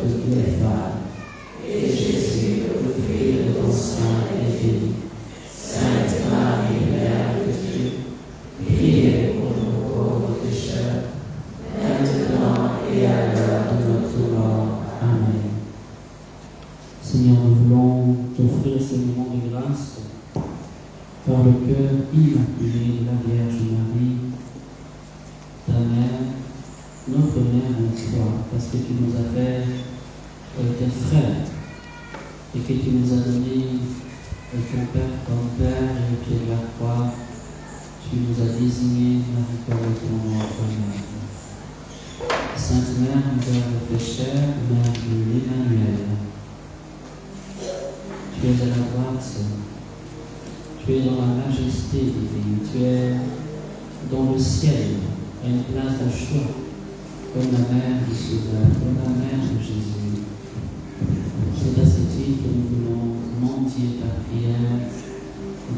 que tu es femme. Et Jésus, le fruit de ton sein, est béni. Sainte Marie, Mère de Dieu, priez pour nous pauvres pécheurs, maintenant et à l'heure de notre mort. Amen. Seigneur, nous voulons t'offrir ce moment de grâce par le cœur immaculé de la Vierge Marie, ta mère, notre mère en toi, parce que tu nous as fait tes frères et que tu nous as donné ton Père comme Père et au pied de la croix, tu nous as désigné Marie comme ton notre mère. Sainte Mère, Mère de pécheurs, Mère de l'Emmanuel, tu es à la droite, tu es dans la majesté divine, tu es dans le ciel, à une place de choix, comme la mère du Sauveur, comme la mère de Jésus. C'est à ce titre que nous voulons mendier ta prière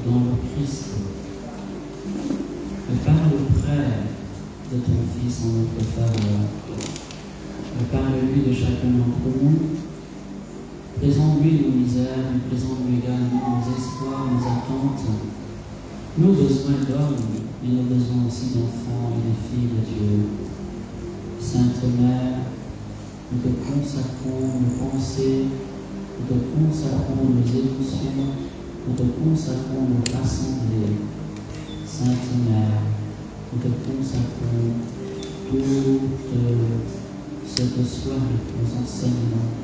dans le Christ. Et par le prêt de ton Fils en notre faveur, et parle-lui de chacun d'entre nous. Présente-lui nos misères, mais présente-lui également nos espoirs, nos attentes, nos besoins d'hommes, mais nos besoins aussi d'enfants et de filles de Dieu. Sainte Mère, nous te consacrons nos pensées, nous te consacrons nos émotions, nous te consacrons nos assemblées. Sainte Mère, nous te consacrons toute cette soirée, nos enseignements,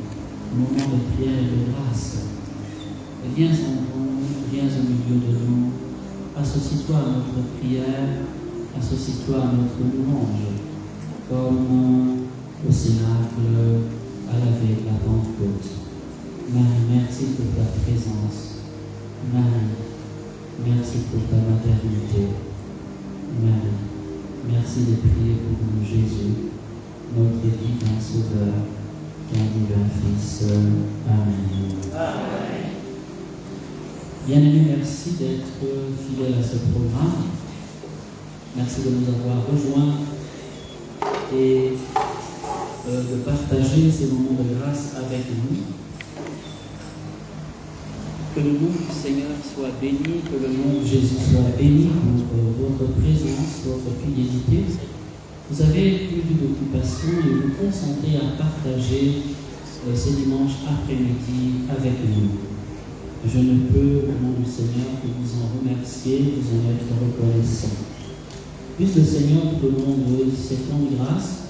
moment de prière et de grâce. Et viens en nous, viens au milieu de nous, associe-toi à notre prière, associe-toi à notre louange, comme au Cénacle à la veille de la Pentecôte. Marie, merci pour ta présence. Marie, merci pour ta maternité. Marie, merci de prier pour nous, Jésus, notre divin Sauveur. Ton divin Fils. Amen. Amen. Bien-aimés, merci d'être fidèles à ce programme. Merci de nous avoir rejoints et de partager ces moments de grâce avec nous. Que le nom du Seigneur soit béni, que le nom de Jésus soit béni pour votre présence, votre fidélité. Vous avez plus d'occupation et vous consentez à partager ce dimanche après-midi avec nous. Je ne peux, au nom du Seigneur, que vous en remercier, vous en être reconnaissant. Puisse le Seigneur, tout au long de cette longue grâce,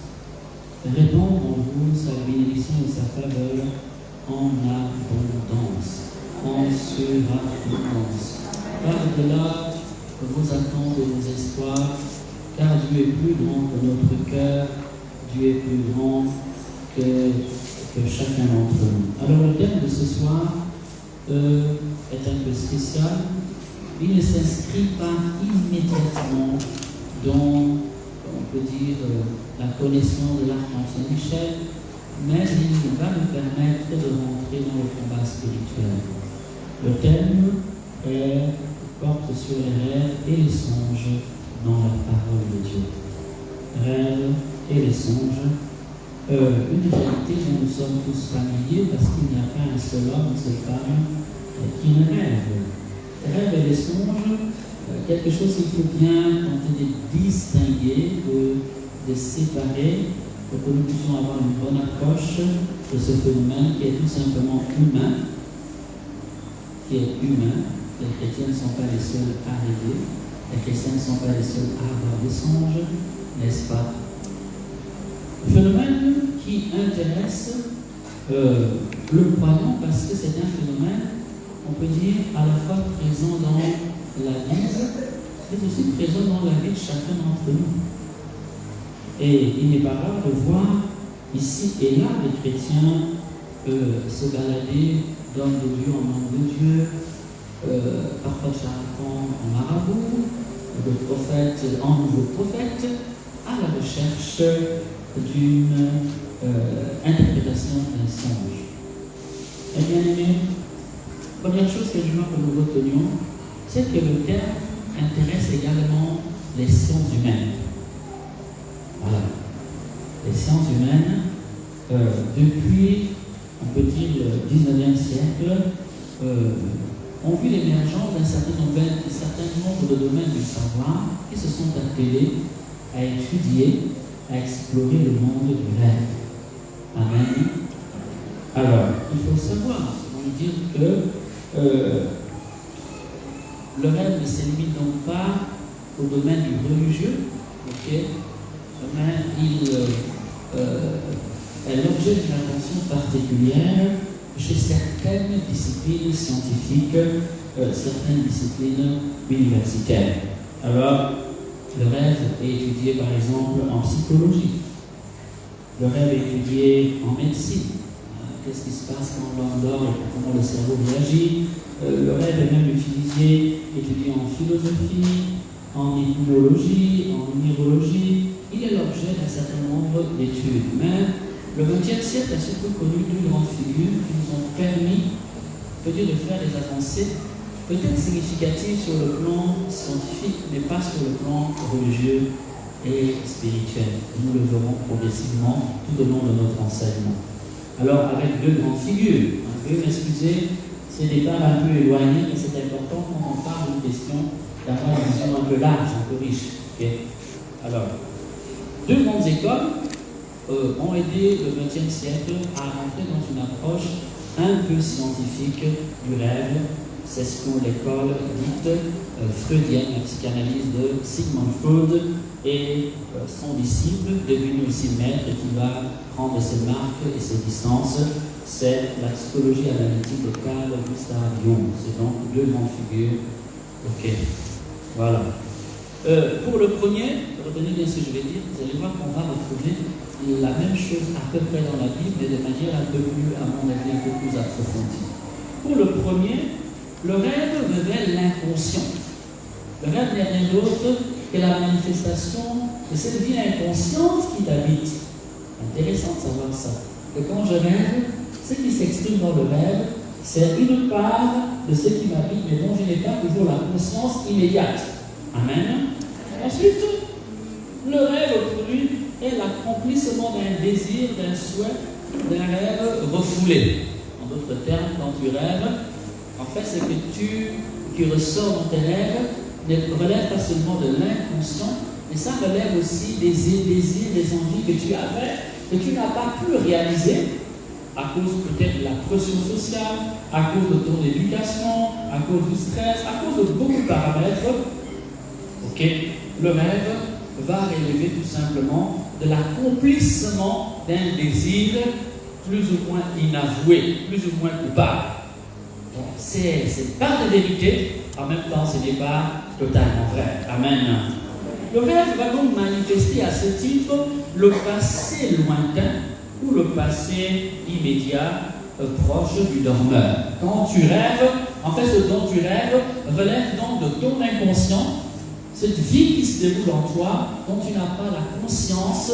répandre en vous sa bénédiction et sa faveur en abondance, en surabondance. Par-delà vos attentes et vos espoirs, car Dieu est plus grand que notre cœur, Dieu est plus grand que chacun d'entre nous. Alors le thème de ce soir est un peu spécial. Il ne s'inscrit pas immédiatement dans, on peut dire, la connaissance de l'archange Saint-Michel, mais il va nous permettre de rentrer dans le combat spirituel. Le thème porte sur les rêves et les songes dans la parole de Dieu. Rêves et les songes, une réalité dont nous sommes tous familiers parce qu'il n'y a pas un seul homme, une seule femme qui ne rêve. Rêves et les songes, quelque chose qu'il faut bien tenter de distinguer, de séparer, pour que nous puissions avoir une bonne approche de ce phénomène qui est tout simplement humain, Les chrétiens ne sont pas les seuls à rêver. Les chrétiens ne sont pas les seuls à avoir des songes, n'est-ce pas? Phénomène qui intéresse le croyant parce que c'est un phénomène, on peut dire, à la fois présent dans la Bible, mais aussi présent dans la vie de chacun d'entre nous. Et il n'est pas rare de voir ici et là les chrétiens se balader d'hommes de Dieu en homme de Dieu, parfois charlatans en marabout, de prophètes en nouveaux prophètes, à la recherche d'une interprétation d'un songe. Eh bien aimé, première chose que je veux que nous retenions, c'est que le terme intéresse également les sciences humaines. Voilà. Les sciences humaines, depuis, on peut dire, le 19e siècle, ont vu l'émergence d'un certain nombre de domaines du savoir qui se sont attelés à étudier, à explorer le monde du rêve. Amen. Alors, il faut savoir, on dit que le rêve ne se limite donc pas au domaine du religieux, mais il est l'objet d'une attention particulière chez certaines disciplines scientifiques, certaines disciplines universitaires. Alors, le rêve est étudié par exemple en psychologie, le rêve est étudié en médecine. Qu'est-ce qui se passe quand l'homme dort et comment le cerveau réagit. Le rêve est même étudié en philosophie, en ethnologie, en neurologie. Il est l'objet d'un certain nombre d'études. Mais le XXe siècle a surtout connu deux grandes figures qui nous ont permis, peut-être, de faire des avancées, peut-être significatives sur le plan scientifique, mais pas sur le plan religieux et spirituel. Nous le verrons progressivement tout au long de notre enseignement. Alors, avec deux grandes figures, veuillez m'excuser, ces départs un peu éloignés, mais c'est important quand on parle d'une question d'avoir une vision un peu large, un peu riche. Okay. Alors, deux grandes écoles ont aidé le XXe siècle à rentrer dans une approche un peu scientifique du rêve. C'est ce qu'on l'école dite freudienne, la psychanalyse de Sigmund Freud et son disciple, devenu aussi maître et qui va prendre ses marques et ses distances, c'est la psychologie analytique de Carl Gustav Jung. C'est donc deux grandes figures. Ok, voilà. Pour le premier, retenez bien ce que je vais dire, vous allez voir qu'on va retrouver la même chose à peu près dans la Bible, mais de manière un peu plus, à mon avis, un peu plus approfondie. Pour le premier, le rêve révèle l'inconscient. Le rêve n'est rien d'autre que la manifestation de cette vie inconsciente qui t'habite. Intéressant de savoir ça. Que quand je rêve, ce qui s'exprime dans le rêve, c'est une part de ce qui m'habite, mais dont je n'ai pas toujours la conscience immédiate. Amen. Ensuite, le rêve pour lui est l'accomplissement d'un désir, d'un souhait, d'un rêve refoulé. En d'autres termes, quand tu rêves, en fait, ce qui ressort dans tes rêves ne relève pas seulement de l'inconscient, mais ça relève aussi des désirs, des envies que tu avais, que tu n'as pas pu réaliser à cause peut-être de la pression sociale, à cause de ton éducation, à cause du stress, à cause de beaucoup de paramètres. Ok, le rêve va relever tout simplement de l'accomplissement d'un désir plus ou moins inavoué, plus ou moins coupable. Donc, c'est part de vérité, en même temps ce n'est pas totalement vrai. Amen. Le rêve va donc manifester à ce titre le passé lointain ou le passé immédiat proche du dormeur. Quand tu rêves, en fait ce dont tu rêves relève donc de ton inconscient, cette vie qui se déroule en toi, dont tu n'as pas la conscience,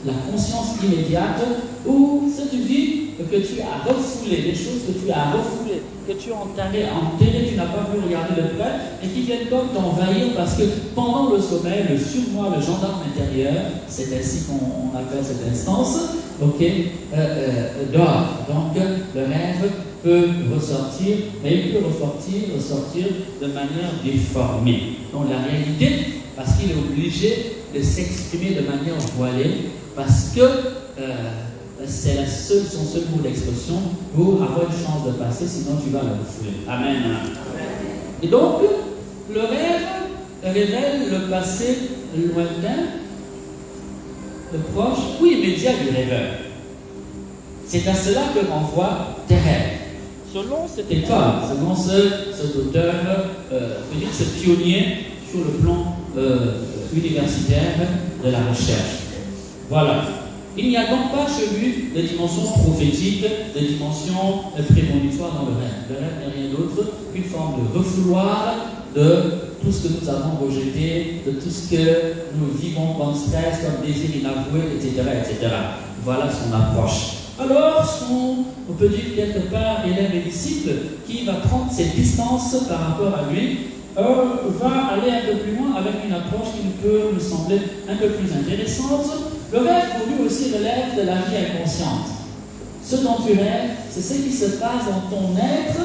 la conscience immédiate, ou cette vie que tu as refoulée, des choses que tu as refoulées, que tu as enterrées, tu n'as pas voulu regarder de près, et qui viennent comme t'envahir parce que pendant le sommeil, le surmoi, le gendarme intérieur, c'est ainsi qu'on appelle cette instance, dort. Donc le rêve peut ressortir, mais il peut ressortir de manière déformée. Donc la réalité, parce qu'il est obligé de s'exprimer de manière voilée, parce que c'est son seul mot d'expression pour avoir une chance de passer, sinon tu vas le refouler. Amen. Et donc, le rêve révèle le passé lointain, le proche ou immédiat du rêveur. C'est à cela que renvoient tes rêves. Selon cette école, selon cet auteur, ce pionnier sur le plan universitaire de la recherche. Voilà. Il n'y a donc pas chez lui de dimension prophétique, de dimension prémonitoire dans le rêve. Le rêve n'est rien d'autre qu'une forme de refouloir de tout ce que nous avons rejeté, de tout ce que nous vivons comme stress, comme désir inavoué, etc., etc. Voilà son approche. Alors, on peut dire quelque part, élève et disciple, qui va prendre cette distance par rapport à lui, va aller un peu plus loin avec une approche qui peut nous sembler un peu plus intéressante. Le rêve pour lui aussi relève de la vie inconsciente. Ce dont tu rêves, c'est ce qui se passe dans ton être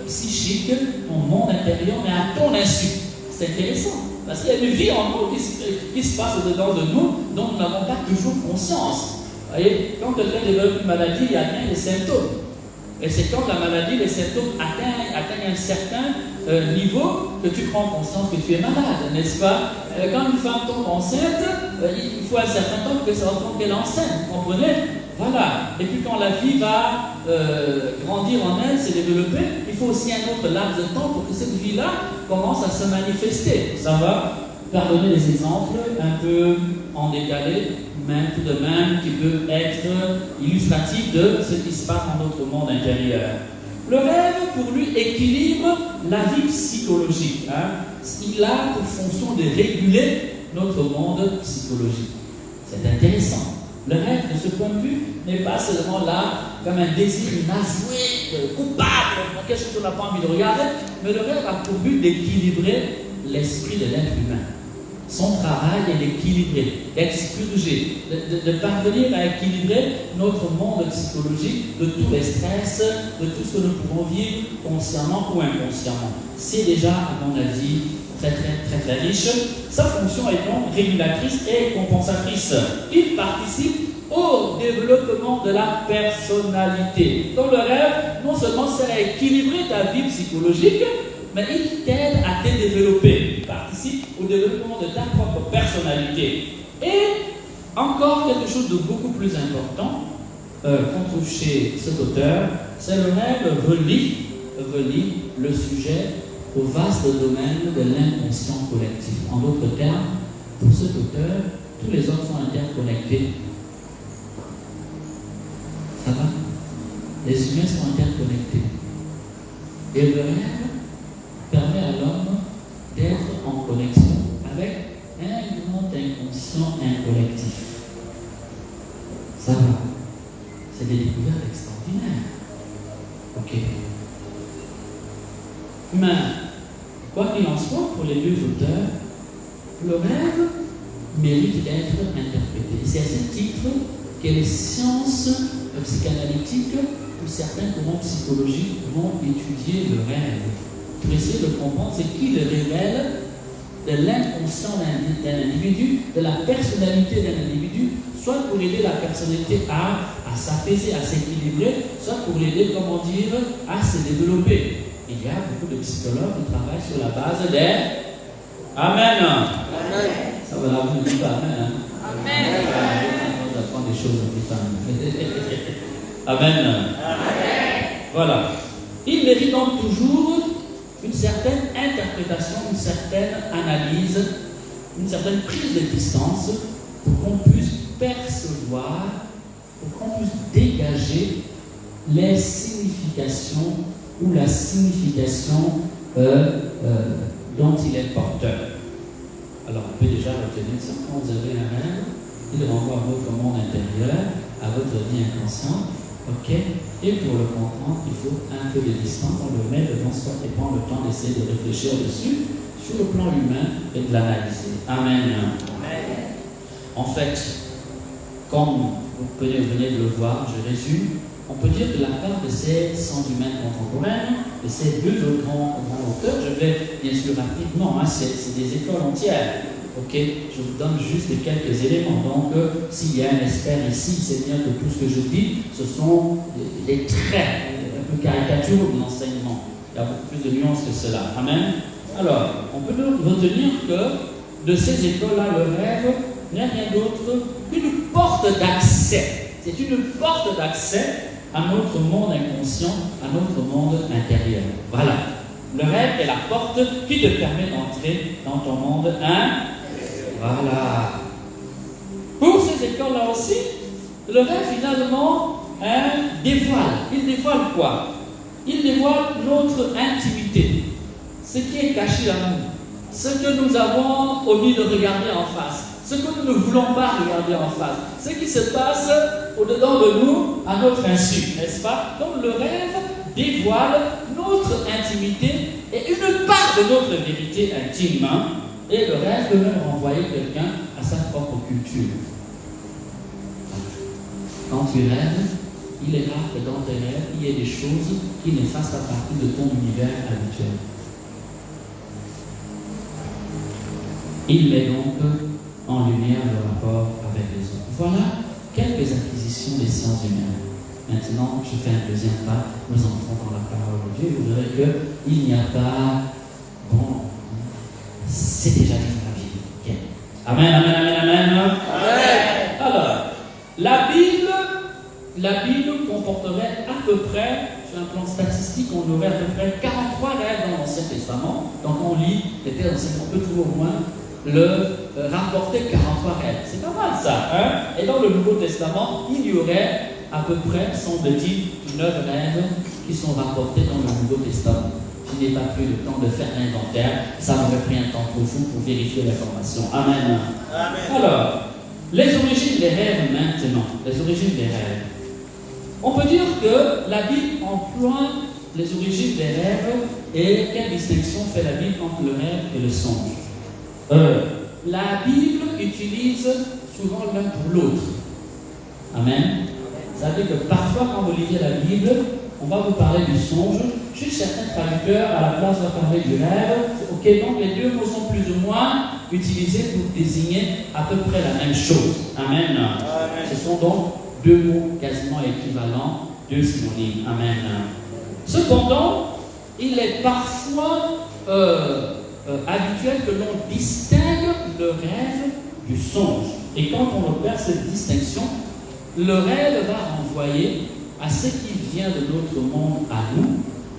psychique, ton monde intérieur, mais à ton insu. C'est intéressant, parce qu'il y a une vie en nous qui se passe au-dedans de nous, dont nous n'avons pas toujours conscience. Vous voyez, quand quelqu'un développe une maladie, il y a bien des symptômes. Et c'est quand la maladie, les symptômes atteignent un certain niveau que tu prends conscience que tu es malade, n'est-ce pas? Quand une femme tombe enceinte, il faut un certain temps pour qu'elle se rende compte qu'elle est enceinte, vous comprenez? Voilà. Et puis quand la vie va grandir en elle, se développer, il faut aussi un autre laps de temps pour que cette vie-là commence à se manifester. Ça va? Pardonnez les exemples un peu en décalé, mais tout de même qui peut être illustratif de ce qui se passe dans notre monde intérieur. Le rêve, pour lui, équilibre la vie psychologique. Il a pour fonction de réguler notre monde psychologique. C'est intéressant. Le rêve, de ce point de vue, n'est pas seulement là comme un désir inavoué, coupable, quelque chose qu'on n'a pas envie de regarder, mais le rêve a pour but d'équilibrer l'esprit de l'être humain. Son travail est d'équilibrer, d'expurger, de parvenir à équilibrer notre monde psychologique de tous les stress, de tout ce que nous pouvons vivre consciemment ou inconsciemment. C'est déjà, à mon avis, très riche. Sa fonction est donc régulatrice et compensatrice. Il participe au développement de la personnalité. Donc le rêve, non seulement sert à équilibrer ta vie psychologique, mais il t'aide à te développer. Il participe au développement de ta propre personnalité. Et encore quelque chose de beaucoup plus important qu'on trouve chez cet auteur, c'est le rêve relie le sujet au vaste domaine de l'inconscient collectif. En d'autres termes, pour cet auteur, tous les hommes sont interconnectés. Ça va? Les humains sont interconnectés. Et le rêve permet à l'homme d'être en connexion avec un grand inconscient collectif. Ça va? C'est des découvertes extraordinaires. Ok. Mais, quoi qu'il en soit, pour les deux auteurs, le rêve mérite d'être interprété. C'est à ce titre que les sciences psychanalytiques ou certains courants psychologiques vont étudier le rêve pour essayer de comprendre ce qui le révèle de l'inconscient d'un individu, de la personnalité d'un individu, soit pour aider la personnalité à s'apaiser, à s'équilibrer, soit pour l'aider, comment dire, à se développer. Il y a beaucoup de psychologues qui travaillent sur la base des Amen. Amen. Ça va la vous dire Amen. Amen. On va apprendre des choses en temps. Amen. Amen. Voilà. Il mérite donc toujours une certaine interprétation, une certaine analyse, une certaine prise de distance pour qu'on puisse percevoir, pour qu'on puisse dégager les significations ou la signification dont il est porteur. Alors on peut déjà retenir ça. Quand vous avez un rêve, il renvoie à votre monde intérieur, à votre vie inconsciente. Ok? Et pour le comprendre, il faut un peu de distance. On le met devant soi et prend le temps d'essayer de réfléchir dessus sur le plan humain et de l'analyser. Amen. Amen. En fait, comme vous venez de le voir, je résume. On peut dire que la part de ces sciences humaines contemporaines, de ces deux autres grands auteurs, je vais bien sûr rapidement, c'est des écoles entières. Ok, je vous donne juste quelques éléments. Donc, s'il y a un expert ici, c'est bien que tout ce que je dis, ce sont des traits un peu caricaturaux de l'enseignement. Il y a beaucoup plus de nuances que cela. Amen. Alors, on peut donc retenir que de ces écoles-là, le rêve n'est rien d'autre qu'une porte d'accès. C'est une porte d'accès à notre monde inconscient, à notre monde intérieur. Voilà. Le rêve est la porte qui te permet d'entrer dans ton monde Voilà. Pour ces écoles-là aussi, le rêve finalement dévoile. Il dévoile quoi? Il dévoile notre intimité. Ce qui est caché à nous. Ce que nous avons omis de regarder en face. Ce que nous ne voulons pas regarder en face. Ce qui se passe au-dedans de nous, à notre insu, n'est-ce pas? Donc le rêve dévoile notre intimité et une part de notre vérité intime. Et le rêve peut même renvoyer quelqu'un a sa propre culture. Quand tu rêves, il est rare que dans tes rêves, il y ait des choses qui ne fassent pas partie de ton univers habituel. Il met donc en lumière le rapport avec les autres. Voilà quelques acquisitions des sciences humaines. Maintenant, je fais un deuxième pas. Nous entrons dans la parole de Dieu. Vous verrez qu'il n'y a pas... Bon, c'est déjà dit dans la Bible. Okay. Amen, amen, amen, amen. Amen. Alors, la Bible comporterait à peu près, sur un plan statistique, on aurait à peu près 43 rêves dans l'Ancien Testament. Donc on lit les textes anciens, on peut toujours au moins rapporter 43 rêves. C'est pas mal ça, hein? Et dans le Nouveau Testament, il y aurait à peu près, semble-t-il, 9 rêves qui sont rapportés dans le Nouveau Testament. Je n'ai pas pris le temps de faire l'inventaire, ça m'aurait pris un temps pour vous pour vérifier l'information. Amen. Amen. Alors, les origines des rêves maintenant, les origines des rêves. On peut dire que la Bible emploie les origines des rêves et quelle distinction fait la Bible entre le rêve et le songe. La Bible utilise souvent l'un pour l'autre. Amen. Vous savez que parfois quand vous lisez la Bible, on va vous parler du songe. Juste certains traducteurs, à la place de parler du rêve, ok, donc les deux mots sont plus ou moins utilisés pour désigner à peu près la même chose. Amen. Amen. Ce sont donc deux mots quasiment équivalents, deux synonymes. Amen. Cependant, il est parfois habituel que l'on distingue le rêve du songe. Et quand on opère cette distinction, le rêve va renvoyer à ce qui vient de notre monde à nous,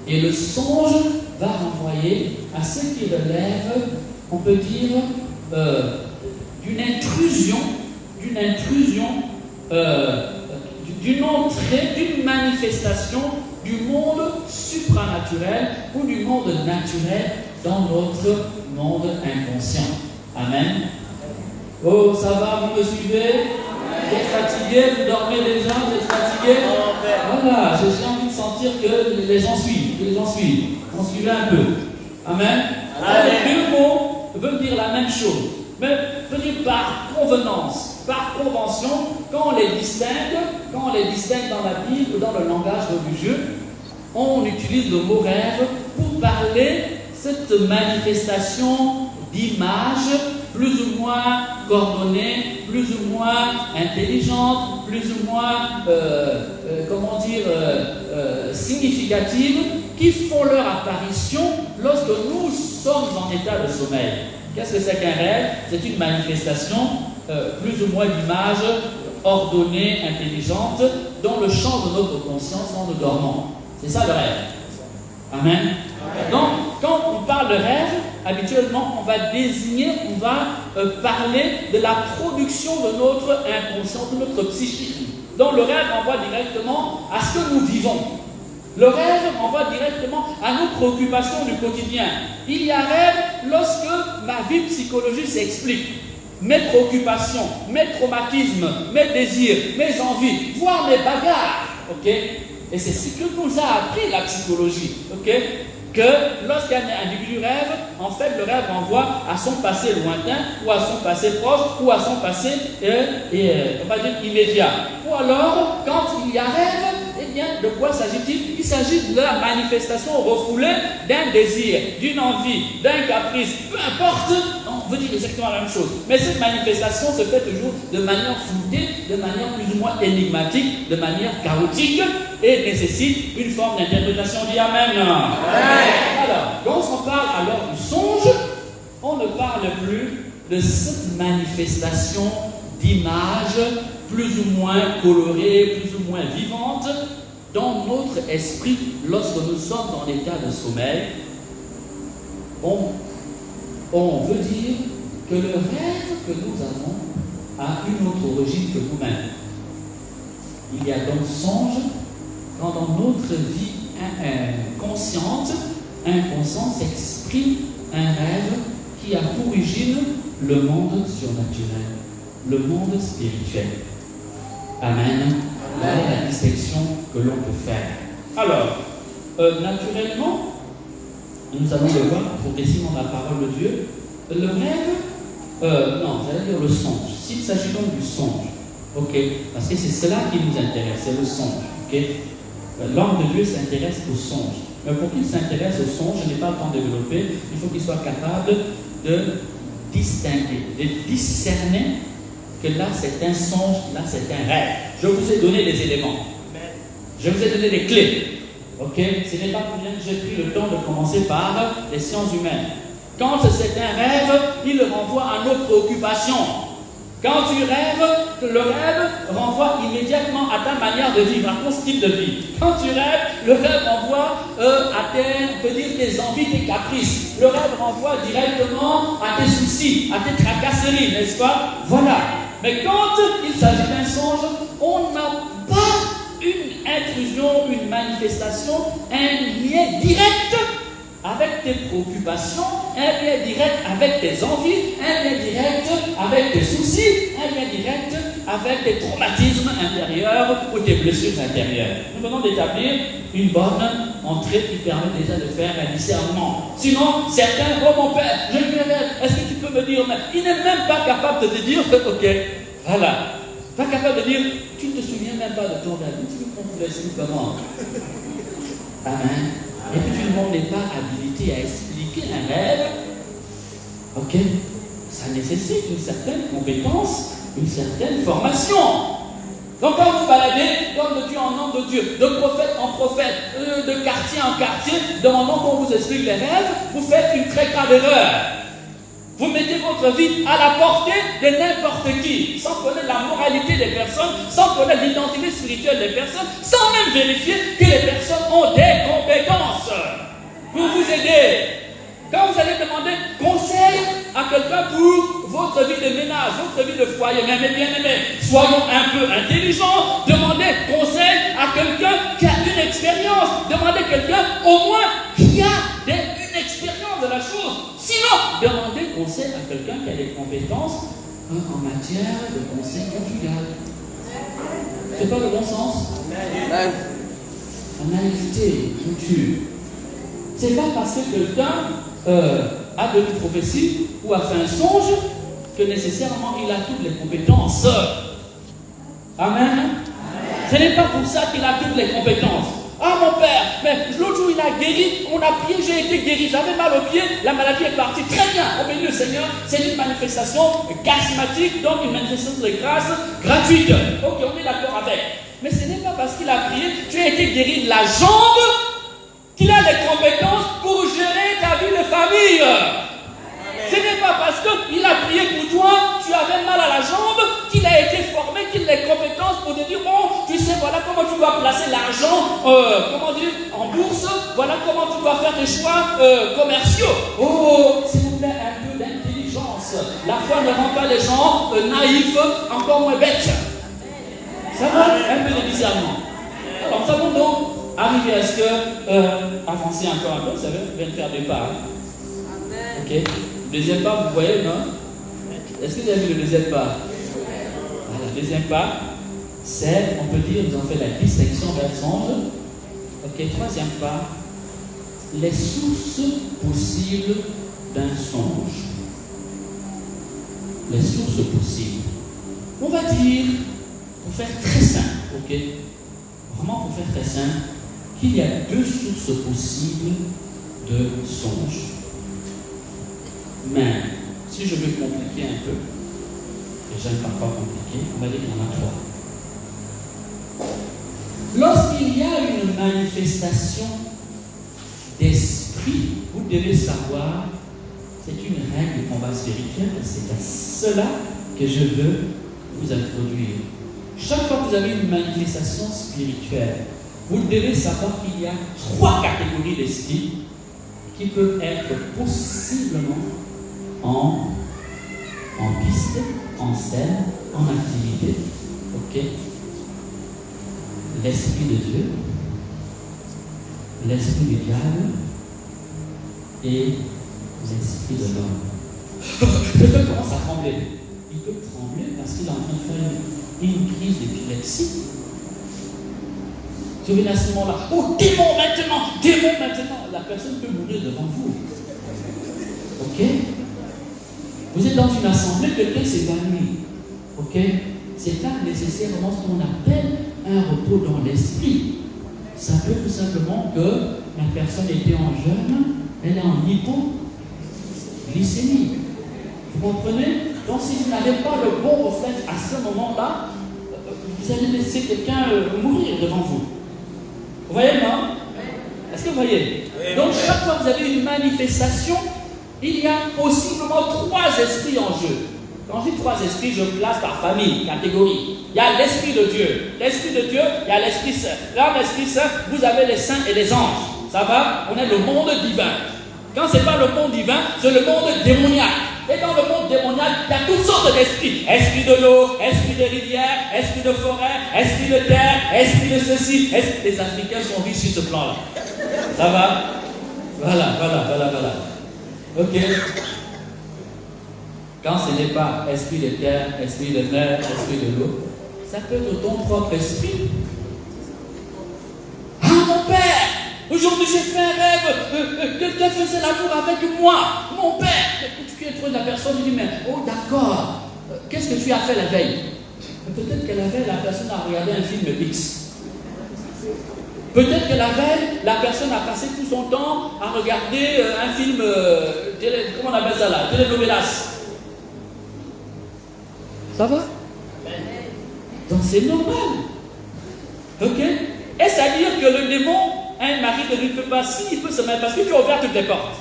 et le songe va renvoyer à ce qui relève, on peut dire, d'une intrusion, d'une entrée, d'une manifestation du monde supranaturel ou du monde naturel dans notre monde inconscient. Amen. Oh, ça va, vous me suivez? Vous êtes fatigué, vous dormez déjà, vous êtes fatigué? Voilà, j'ai envie de sentir que les gens suivent, On suivait un peu. Amen. Les deux mots veulent dire la même chose, mais veut dire par convenance, par convention, quand on les distingue dans la Bible ou dans le langage religieux, on utilise le mot rêve pour parler cette manifestation d'images plus ou moins coordonnées, plus ou moins intelligentes, plus ou moins, significatives, qui font leur apparition lorsque nous sommes en état de sommeil. Qu'est-ce que c'est qu'un rêve? C'est une manifestation plus ou moins d'images ordonnées, intelligentes, dans le champ de notre conscience quand nous dormons. C'est ça le rêve. Amen. Donc, quand on parle de rêve, habituellement, on va parler de la production de notre inconscient, de notre psychisme. Donc, le rêve renvoie directement à ce que nous vivons. Le rêve renvoie directement à nos préoccupations du quotidien. Il y a rêve lorsque ma vie psychologique s'explique. Mes préoccupations, mes traumatismes, mes désirs, mes envies, voire mes bagarres. Ok? Et c'est ce que nous a appris la psychologie. Ok? Que lorsqu'un individu rêve, en fait, le rêve renvoie à son passé lointain, ou à son passé proche, ou à son passé on va dire immédiat. Ou alors, quand il y a rêve, eh bien, de quoi s'agit-il? Il s'agit de la manifestation refoulée d'un désir, d'une envie, d'un caprice, peu importe, on veut dire exactement la même chose. Mais cette manifestation se fait toujours de manière floutée, de manière plus ou moins énigmatique, de manière chaotique, et nécessite une forme d'interprétation. Dit Amen. Alors, quand on parle alors du songe, on ne parle plus de cette manifestation d'images plus ou moins colorées, plus ou moins vivantes dans notre esprit lorsque nous sommes en état de sommeil. On veut dire que le rêve que nous avons a une autre origine que nous-mêmes. Il y a donc songe quand dans notre vie consciente, inconsciente, s'exprime un rêve qui a pour origine le monde surnaturel, le monde spirituel. Amen. Voilà la distinction que l'on peut faire. Alors, naturellement, nous allons le voir progressivement dans la parole de Dieu, le rêve non, j'allais dire le songe. S'il s'agit donc du songe, ok, parce que c'est cela qui nous intéresse, c'est le songe, ok. L'homme de Dieu s'intéresse au songe. Mais pour qu'il s'intéresse au songe, je n'ai pas le temps de développer, il faut qu'il soit capable de distinguer, de discerner que là c'est un songe, là c'est un rêve. Je vous ai donné les éléments. Je vous ai donné les clés. Ok? Ce n'est pas pour rien que j'ai pris le temps de commencer par les sciences humaines. Quand c'est un rêve, il renvoie à nos préoccupations. Quand tu rêves, le rêve renvoie immédiatement à ta manière de vivre, à ton style de vie. Quand tu rêves, le rêve renvoie à tes envies, tes caprices. Le rêve renvoie directement à tes soucis, à tes tracasseries, n'est-ce pas? Voilà. Mais quand il s'agit d'un songe, on n'a pas une intrusion, une manifestation, un lien direct avec tes préoccupations, un lien direct avec tes envies, un lien direct avec tes soucis, un lien direct avec tes traumatismes intérieurs ou tes blessures intérieures. Nous venons d'établir une bonne entrée qui permet déjà de faire un discernement. Sinon, certains, oh mon père, je lui rêve, est-ce que tu peux me dire, mais il n'est même pas capable de te dire, ok, voilà, pas capable de dire, tu ne te souviens même pas de ton rêve, tu me laisses comment? Amen. Et puis tout le monde n'est pas habilité à expliquer un rêve. Ok? Ça nécessite une certaine compétence, une certaine formation. Donc quand vous baladez d'homme de Dieu en homme de Dieu, de prophète en prophète, de quartier en quartier, demandant qu'on vous explique les rêves, vous faites une très grave erreur. Vous mettez votre vie à la portée de n'importe qui, sans connaître la moralité des personnes, sans connaître l'identité spirituelle des personnes, sans même vérifier que les personnes ont des compétences pour vous aider. Quand vous allez demander conseil à quelqu'un pour votre vie de ménage, votre vie de foyer, bien aimé, soyons un peu intelligents, demandez conseil à quelqu'un qui a une expérience, demandez quelqu'un au moins qui a une expérience de la chose. Sinon, demandez conseil à quelqu'un qui a des compétences en matière de conseil conjugal. C'est pas le bon sens? En naïveté, culture. C'est pas parce que quelqu'un a de une prophétie ou a fait un songe que nécessairement il a toutes les compétences. Amen. Ce n'est pas pour ça qu'il a toutes les compétences. Ah mon père, mais l'autre jour il a guéri, on a prié, j'ai été guéri, j'avais mal au pied, la maladie est partie. Très bien, au milieu du Seigneur, c'est une manifestation charismatique, donc une manifestation de grâce gratuite. Ok, on est d'accord avec. Mais ce n'est pas parce qu'il a prié, tu as été guéri de la jambe, qu'il a les compétences pour gérer ta vie de famille. Ce n'est pas parce qu'il a prié pour toi, tu avais mal à la jambe, qu'il a été formé, qu'il a les compétences pour te dire, bon, tu sais, voilà comment tu dois placer l'argent, en bourse, voilà comment tu dois faire tes choix commerciaux. Oh, s'il vous plaît, un peu d'intelligence. La foi ne rend pas les gens naïfs, encore moins bêtes. Ça va? Un peu de discernement. Alors, nous allons donc arriver à ce que, avancer encore un peu, vous savez, je viens de faire des pas. Ok? Deuxième pas, vous voyez, non? Est-ce que vous avez vu le deuxième pas? Voilà, le deuxième pas, c'est, on peut dire, nous avons fait la dissection vers le songe. Ok, troisième pas, les sources possibles d'un songe. Les sources possibles. On va dire, pour faire très simple, ok? Vraiment pour faire très simple, qu'il y a deux sources possibles de songe. Mais, si je veux compliquer un peu, et j'aime pas compliquer, on va dire qu'il y en a trois. Lorsqu'il y a une manifestation d'esprit, vous devez savoir, c'est une règle du combat spirituel, c'est à cela que je veux vous introduire. Chaque fois que vous avez une manifestation spirituelle, vous devez savoir qu'il y a trois catégories d'esprit qui peuvent être possiblement en piste, en scène, en activité. Ok? L'esprit de Dieu, l'esprit du diable et l'esprit de l'homme. Quelqu'un commence à trembler. Il peut trembler parce qu'il est en train de faire une crise d'épilepsie. Tu viens à ce moment-là, oh démon maintenant, la personne peut mourir devant vous. Ok? Vous êtes dans une assemblée, quelqu'un s'évanouit. Ok? C'est pas nécessairement ce qu'on appelle un repos dans l'esprit. Ça peut tout simplement que la personne était en jeûne, elle est en hypoglycémie. Vous comprenez? Donc si vous n'avez pas le bon réflexe à ce moment-là, vous allez laisser quelqu'un mourir devant vous. Vous voyez, non? Est-ce que vous voyez? Donc chaque fois que vous avez une manifestation, il y a possiblement 3 esprits en jeu. Quand je dis 3 esprits, je place par famille, catégorie. Il y a l'Esprit de Dieu. L'Esprit de Dieu, il y a l'Esprit Saint. Dans l'Esprit Saint, vous avez les saints et les anges. Ça va? On est le monde divin. Quand ce n'est pas le monde divin, c'est le monde démoniaque. Et dans le monde démoniaque, il y a toutes sortes d'esprits. Esprit de l'eau, esprit de rivière, esprit de forêt, esprit de terre, esprit de ceci. Les Africains sont vus sur ce plan-là. Ça va? Voilà. Ok. Quand ce n'est pas esprit de terre, esprit de mer, esprit de l'eau, ça peut être ton propre esprit. Ah, mon père, aujourd'hui j'ai fait un rêve, quelqu'un faisait l'amour avec moi. Mon père, tu es trop de la personne, tu dis, mais, oh d'accord, qu'est-ce que tu as fait la veille? Peut-être que la veille, la personne a regardé un film X. Peut-être que la veille, la personne a passé tout son temps à regarder un film, comment on appelle ça là, telenovelas. Ça va? Donc c'est normal. Ok? Est-ce à dire que le démon, un mari ne peut pas, si il peut se mettre, parce que tu as ouvert toutes les portes.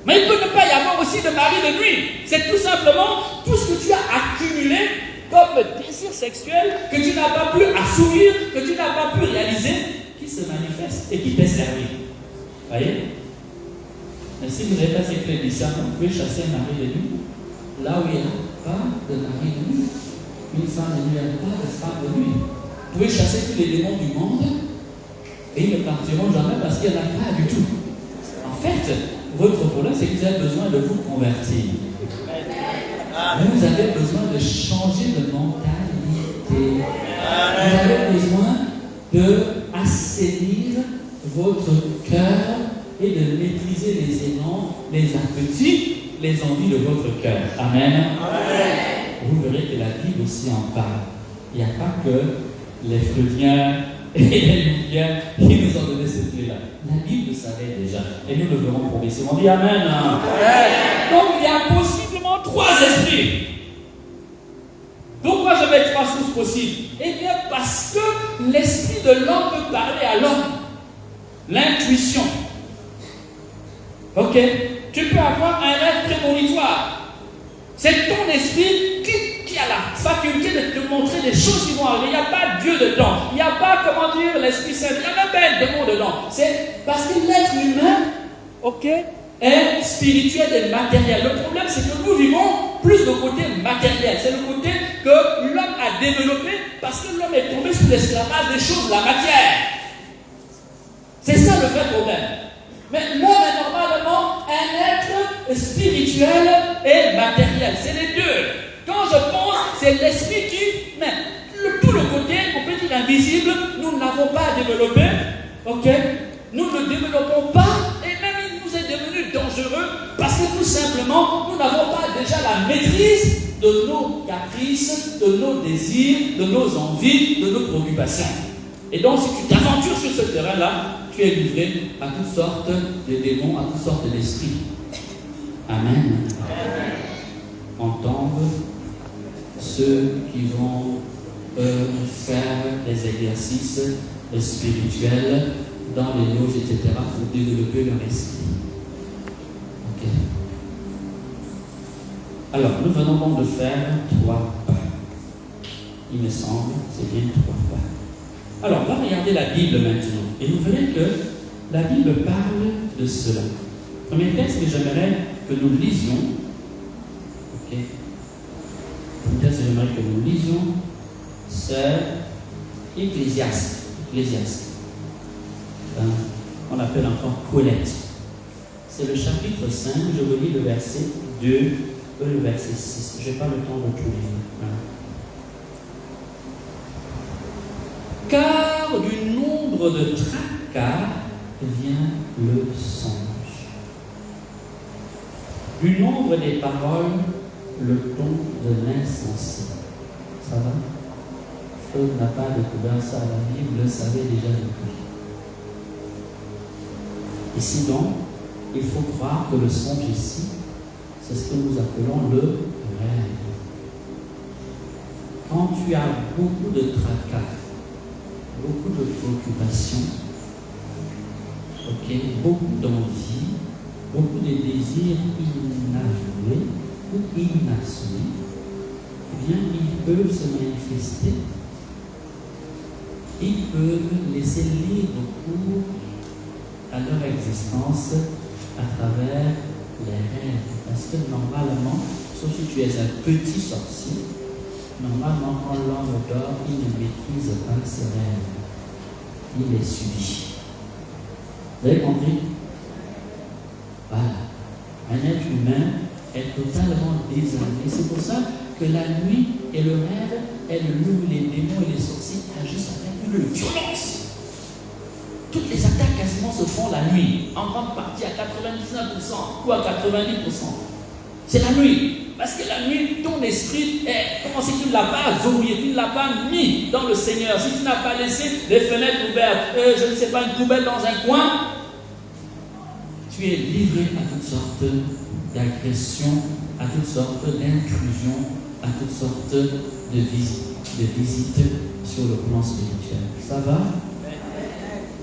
Mais il peut ne pas y avoir aussi de mari de nuit. C'est tout simplement tout ce que tu as accumulé comme désir sexuel que tu n'as pas pu assouvir, que tu n'as pas pu réaliser, qui se manifeste et qui t'est servi. Vous voyez? Mais si vous n'avez pas ces clés du serment, vous pouvez chasser un mari de nuit. Là où il n'y a pas de mari de nuit, une femme de nuit, il n'y a pas de femme de nuit. Vous pouvez chasser tous les démons du monde et ils ne partiront jamais parce qu'il n'y en a pas du tout. En fait, votre problème, c'est que vous avez besoin de vous convertir. Mais vous avez besoin de changer de mentalité. Vous avez besoin d'assainir votre cœur et de maîtriser les élans, les appétits, les envies de votre cœur. Amen. Amen. Vous verrez que la Bible aussi en parle. Il n'y a pas que les Freudiens et les Jungiens qui nous ont donné cette clé-là. La Bible le savait déjà. Et nous le verrons progressivement. On dit Amen. Amen. Donc il y a possiblement 3 esprits. Pourquoi je mets 3 sources possibles? Eh bien parce que l'esprit de l'homme peut parler à l'homme. L'intuition. Ok? Tu peux avoir un rêve prémonitoire. C'est ton esprit qui a la faculté de te montrer des choses qui vont arriver. Il n'y a pas Dieu dedans. Il n'y a pas, comment dire, l'Esprit Saint. Il n'y a même pas un démon dedans. C'est parce que l'être humain, ok, est spirituel et matériel. Le problème, c'est que nous vivons plus le côté matériel. C'est le côté que l'homme a développé parce que l'homme est tombé sous l'esclavage des choses, la matière. C'est ça le vrai problème. Mais l'homme est normalement un être spirituel et matériel. C'est les deux. Quand je pense, c'est l'esprit qui... Mais tout le côté, on peut dire invisible, nous ne l'avons pas développé. Ok? Nous ne le développons pas et même il nous est devenu dangereux parce que tout simplement, nous n'avons pas déjà la maîtrise de nos caprices, de nos désirs, de nos envies, de nos préoccupations. Et donc, si tu t'aventures sur ce terrain-là, tu es livré à toutes sortes de démons, à toutes sortes d'esprits. Amen. Entendre ceux qui vont faire des exercices spirituels dans les loges, etc., pour développer leur esprit. Ok. Alors, nous venons donc de faire 3 pas. Il me semble, c'est bien 3 pas. Alors, on va regarder la Bible maintenant. Et vous verrez que la Bible parle de cela. Le premier texte que j'aimerais que nous lisions, ok, le texte que j'aimerais que nous lisions, c'est Ecclésiaste. On appelle encore Colette. C'est le chapitre 5, je vous lis le verset 2 et le verset 6. Je n'ai pas le temps de tout lire. Car du nombre de tracas vient le songe. Du nombre des paroles, le ton de l'insensé. Ça va? Freud n'a pas découvert ça à la Bible, il le savait déjà depuis. Ici donc, il faut croire que le songe ici, c'est ce que nous appelons le rêve. Quand tu as beaucoup de tracas, beaucoup de préoccupations, beaucoup d'envie, beaucoup de désirs inavoués ou inassumés, eh bien, ils peuvent se manifester, ils peuvent laisser libre cours à leur existence à travers les rêves. Parce que normalement, sauf si tu es un petit sorcier, normalement, quand l'homme dort, il ne maîtrise pas ses rêves. Il les subit. Vous avez compris? Voilà. Un être humain est totalement désarmé. C'est pour ça que la nuit et le rêve est le lieu où les démons et les sorciers agissent avec une violence. Toutes les attaques quasiment se font la nuit, en grande partie à 99% ou à 90%. C'est la nuit. Parce que la nuit, ton esprit est, comment si tu ne l'as pas verrouillé, tu ne l'as pas mis dans le Seigneur, si tu n'as pas laissé les fenêtres ouvertes, je ne sais pas, une poubelle dans un coin, tu es livré à toutes sortes d'agressions, à toutes sortes d'intrusions, à toutes sortes de visites sur le plan spirituel. Ça va?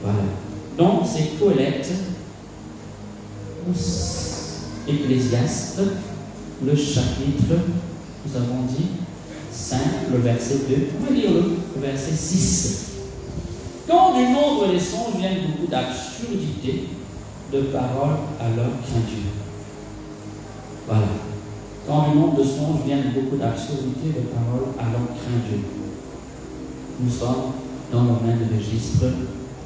Voilà. Donc, c'est Colette, Ecclésiaste, le chapitre, nous avons dit, 5, le verset 2. On va lire le verset 6. Quand du nombre des songes viennent beaucoup d'absurdités, de paroles, alors crains Dieu. Voilà. Quand du nombre de songes viennent beaucoup d'absurdités, de paroles, alors crains Dieu. Nous sommes dans le même registre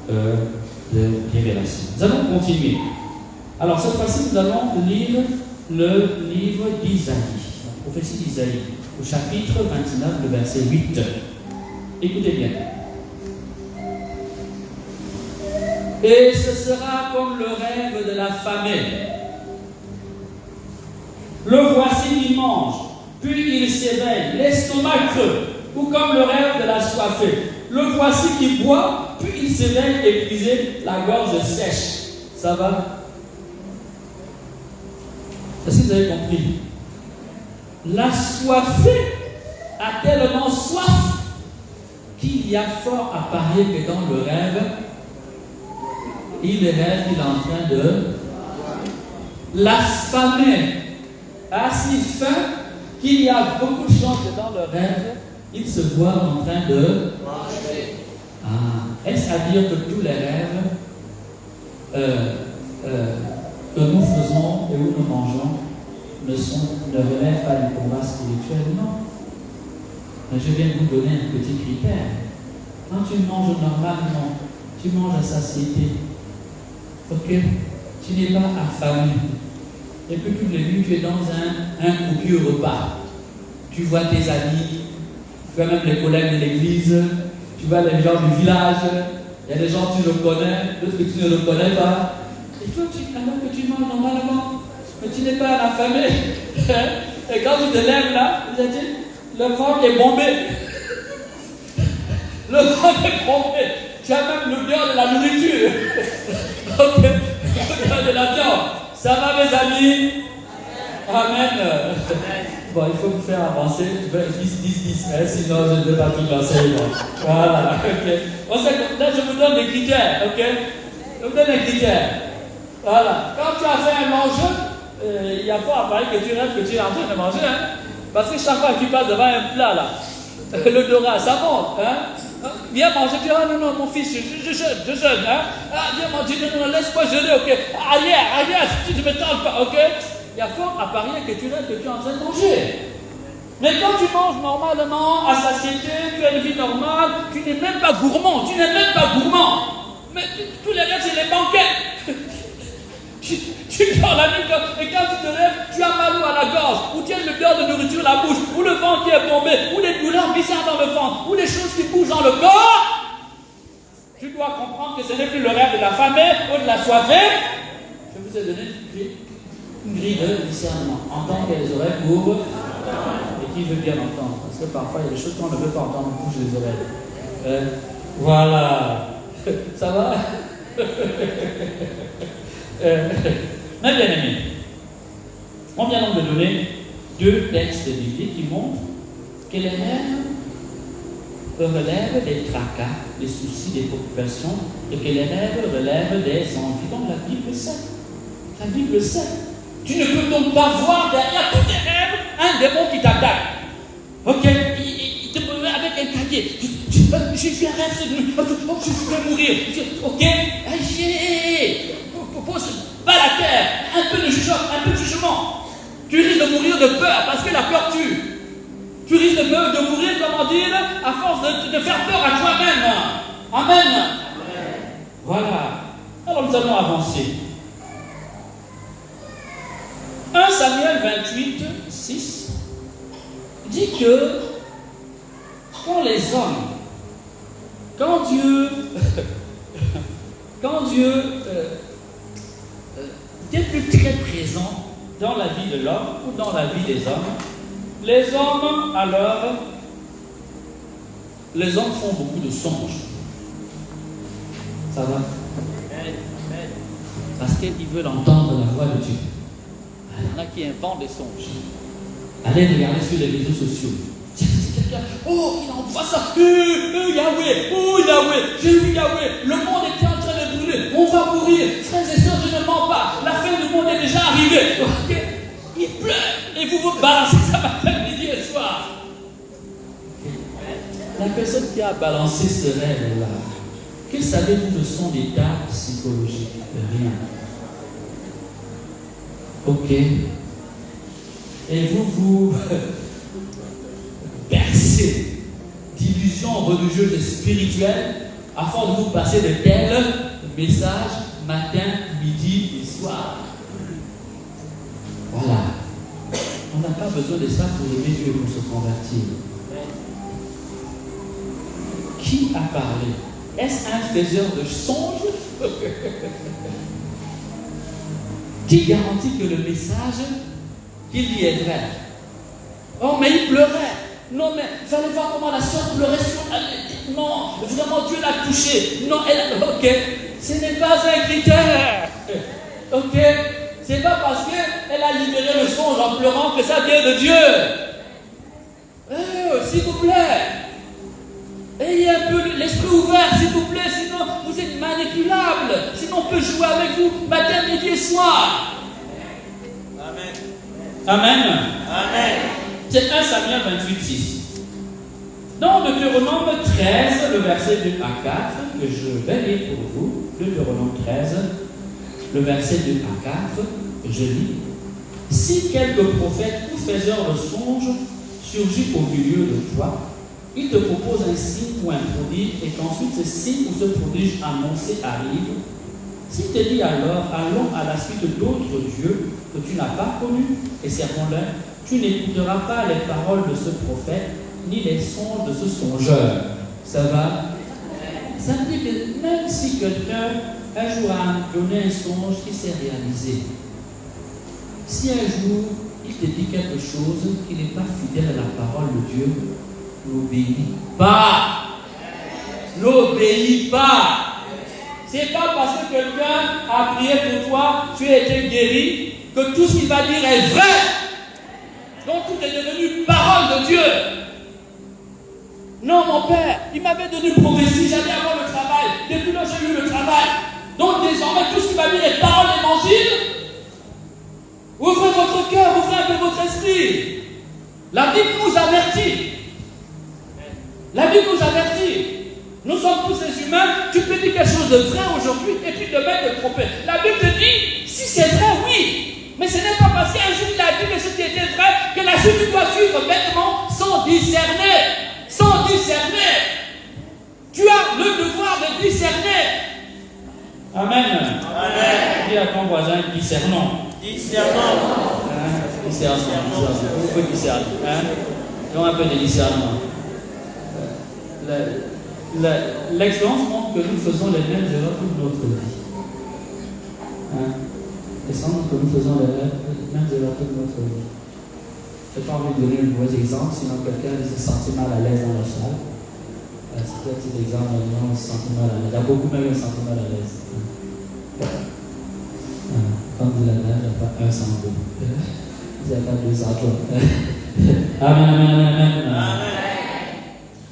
de révélation. Nous allons continuer. Alors cette fois-ci, nous allons lire le livre d'Isaïe, la prophétie d'Isaïe, au chapitre 29, le verset 8. Écoutez bien. Et ce sera comme le rêve de la famine. Le voici qui mange, puis il s'éveille, l'estomac creux, ou comme le rêve de la soifée. Le voici qui boit, puis il s'éveille épuisé, la gorge sèche. Ça va? Est-ce que vous avez compris? La soifée a tellement soif qu'il y a fort à parier que dans le rêve, il rêve qu'il est en train de... L'affamé a si faim qu'il y a beaucoup de chances que dans le rêve, il se voit en train de manger. Est-ce à dire que tous les rêves que nous faisons et où nous mangeons ne relèvent pas du combat spirituel? Non. Mais je viens de vous donner un petit critère. Quand tu manges normalement, tu manges à satiété. Ok? Tu n'es pas affamé. Et puis toutes les nuits, tu es dans un copieux repas. Tu vois tes amis, tu vois même les collègues de l'église, tu vois les gens du village, il y a des gens que tu le connais, d'autres que tu ne le connais pas. Et toi, alors que tu manges normalement, mais tu n'es pas affamé. Et quand tu te lèves là, le ventre est bombé. Le ventre est bombé. Tu as même l'odeur de la nourriture. Ok, l'odeur de la viande. Ça va mes amis? Amen. Bon, il faut me faire avancer. 10, sinon je ne vais pas tout l'enseignement. Voilà, ok. Là, je vous donne des critères, ok? Je vous donne des critères. Voilà. Quand tu as fait un manger, il y a fort à parier que tu rêves que tu es en train de manger, hein? Parce que chaque fois que tu passes devant un plat, là, l'odorat, ça monte, hein? Viens manger, tu dis, ah non, mon fils, je jeûne, hein? Ah, viens manger, non, laisse-moi jeûner, ok? Arrière, tu ne me tentes pas, ok? Il y a fort à parier que tu rêves que tu es en train de manger. Mais quand tu manges normalement, à satiété, tu as une vie normale, tu n'es même pas gourmand, Mais tous les rêves, c'est les banquets. Tu dors la nuit, et quand tu te lèves, tu as mal à la gorge, ou tu as une odeur de nourriture à la bouche, ou le ventre qui est bombé, ou des douleurs bizarres dans le ventre, ou des choses qui bougent dans le corps. Tu dois comprendre que ce n'est plus le rêve de la famine ou de la soifée. Je vous ai donné une clé. Une grille de discernement. Entendre qu'il y a les oreilles pour et qui veut bien entendre. Parce que parfois, il y a des choses qu'on ne veut pas entendre, on bouge les oreilles. Voilà. Ça va? Mes bien-aimés, on vient donc de donner 2 textes bibliques qui montrent que les rêves relèvent des tracas, des soucis, des préoccupations, et que les rêves relèvent des envies. Donc la Bible sait. La Bible sait. Tu ne peux donc pas voir derrière tous tes rêves un démon qui t'attaque. Ok, il te met avec un cahier. J'ai fait un rêve, je vais mourir. Ok, pose pas la terre, un peu de choc, un peu de jugement. Tu risques de mourir de peur parce que la peur tue. Tu risques de mourir, comment dire, à force de faire peur à toi-même. Amen. Voilà. Alors nous allons avancer. 1 Samuel 28, 6 dit que quand les hommes, quand Dieu n'est plus très présent dans la vie de l'homme ou dans la vie des hommes, les hommes font beaucoup de songes. Ça va? Parce qu'ils veulent entendre la voix de Dieu. Il y en a qui inventent des songes. Allez regarder sur les réseaux sociaux. C'est quelqu'un, oh, il envoie ça. Yahweh, oh Yahweh, j'ai vu Yahweh. Le monde était en train de brûler. On va mourir. Frères et sœurs, je ne mens pas. La fin du monde est déjà arrivée. Okay. Il pleut. Et vous balancez ça matin, midi et soir. La personne qui a balancé ce rêve-là, que savez-vous de son état psychologique? Rien. Ok. Et vous bercez d'illusions religieuses et spirituelles afin de vous passer de tels messages matin, midi et soir. Voilà. On n'a pas besoin de ça pour aimer Dieu, pour se convertir. Qui a parlé? Est-ce un faiseur de songes? Qui garantit que le message qu'il dit est vrai? Oh, mais il pleurait. Non, mais vous allez voir comment la soeur pleurait sur elle. Non, vraiment, Dieu l'a touchée. Non, elle. Ok, ce n'est pas un critère. Ok, c'est pas parce qu'elle a libéré le songe en pleurant que ça vient de Dieu. S'il vous plaît. Ayez un peu l'esprit ouvert, s'il vous plaît, sinon vous êtes manipulable. Sinon on peut jouer avec vous matin, midi et soir. Amen. Amen. Amen. C'est 1 Samuel 28, 6. Dans Deutéronome 13, le verset 2 à 4, que je vais lire pour vous, Deutéronome 13, le verset 2 à 4, je lis. Si quelque prophète ou faiseur de songes surgit au milieu de toi, il te propose un signe ou un prodige, et qu'ensuite ce signe ou ce prodige annoncé arrive. S'il te dit alors, allons à la suite d'autres dieux que tu n'as pas connus, et servons-leur, tu n'écouteras pas les paroles de ce prophète, ni les songes de ce songeur. Ça va? Ça veut dire que même si quelqu'un, un jour, a donné un songe qui s'est réalisé, si un jour, il te dit quelque chose qui n'est pas fidèle à la parole de Dieu, n'obéis pas. N'obéis pas. C'est pas parce que quelqu'un a prié pour toi, tu as été guéri, que tout ce qu'il va dire est vrai. Donc tout est devenu parole de Dieu. Non, mon père, il m'avait donné une prophétie, j'allais avoir le travail. Depuis là, j'ai eu le travail. Donc désormais, tout ce qu'il va dire est parole d'évangile. Ouvrez votre cœur, ouvrez un peu votre esprit. La Bible nous avertit. La Bible nous avertit. Nous sommes tous des humains. Tu peux dire quelque chose de vrai aujourd'hui et puis demain te tromper. La Bible te dit, si c'est vrai, oui. Mais ce n'est pas parce qu'un jour il a dit que ceci était vrai que la suite tu dois suivre bêtement sans discerner. Sans discerner. Tu as le devoir de discerner. Amen. Amen. Dis à ton voisin, discernons. Discernons. Discernons. Pourquoi discerner? Donc un peu de discernement. L'expérience montre que nous faisons les mêmes erreurs toute notre vie. Il semble que nous faisons les mêmes erreurs toute notre vie. Je n'ai pas envie de donner un mauvais exemple, sinon quelqu'un se sentit mal à l'aise dans la salle. C'est un petit exemple, on se sentit mal à l'aise. Il y a beaucoup même qui se sentent mal à l'aise. Comme dit la dame, il n'y a pas un sans deux. Il n'y a pas deux sans trois. Amen, amen, amen, amen.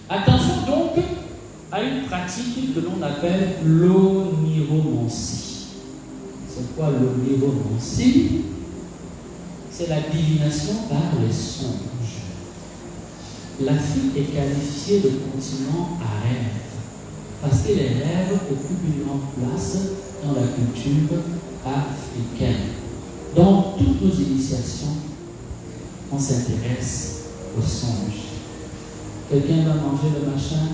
Attention donc à une pratique que l'on appelle l'oniromancie. C'est quoi l'oniromancie? C'est la divination par les songes. L'Afrique est qualifiée de continent à rêve parce que les rêves occupent une grande place dans la culture africaine. Dans toutes nos initiations, on s'intéresse aux songes. Quelqu'un va manger le machin,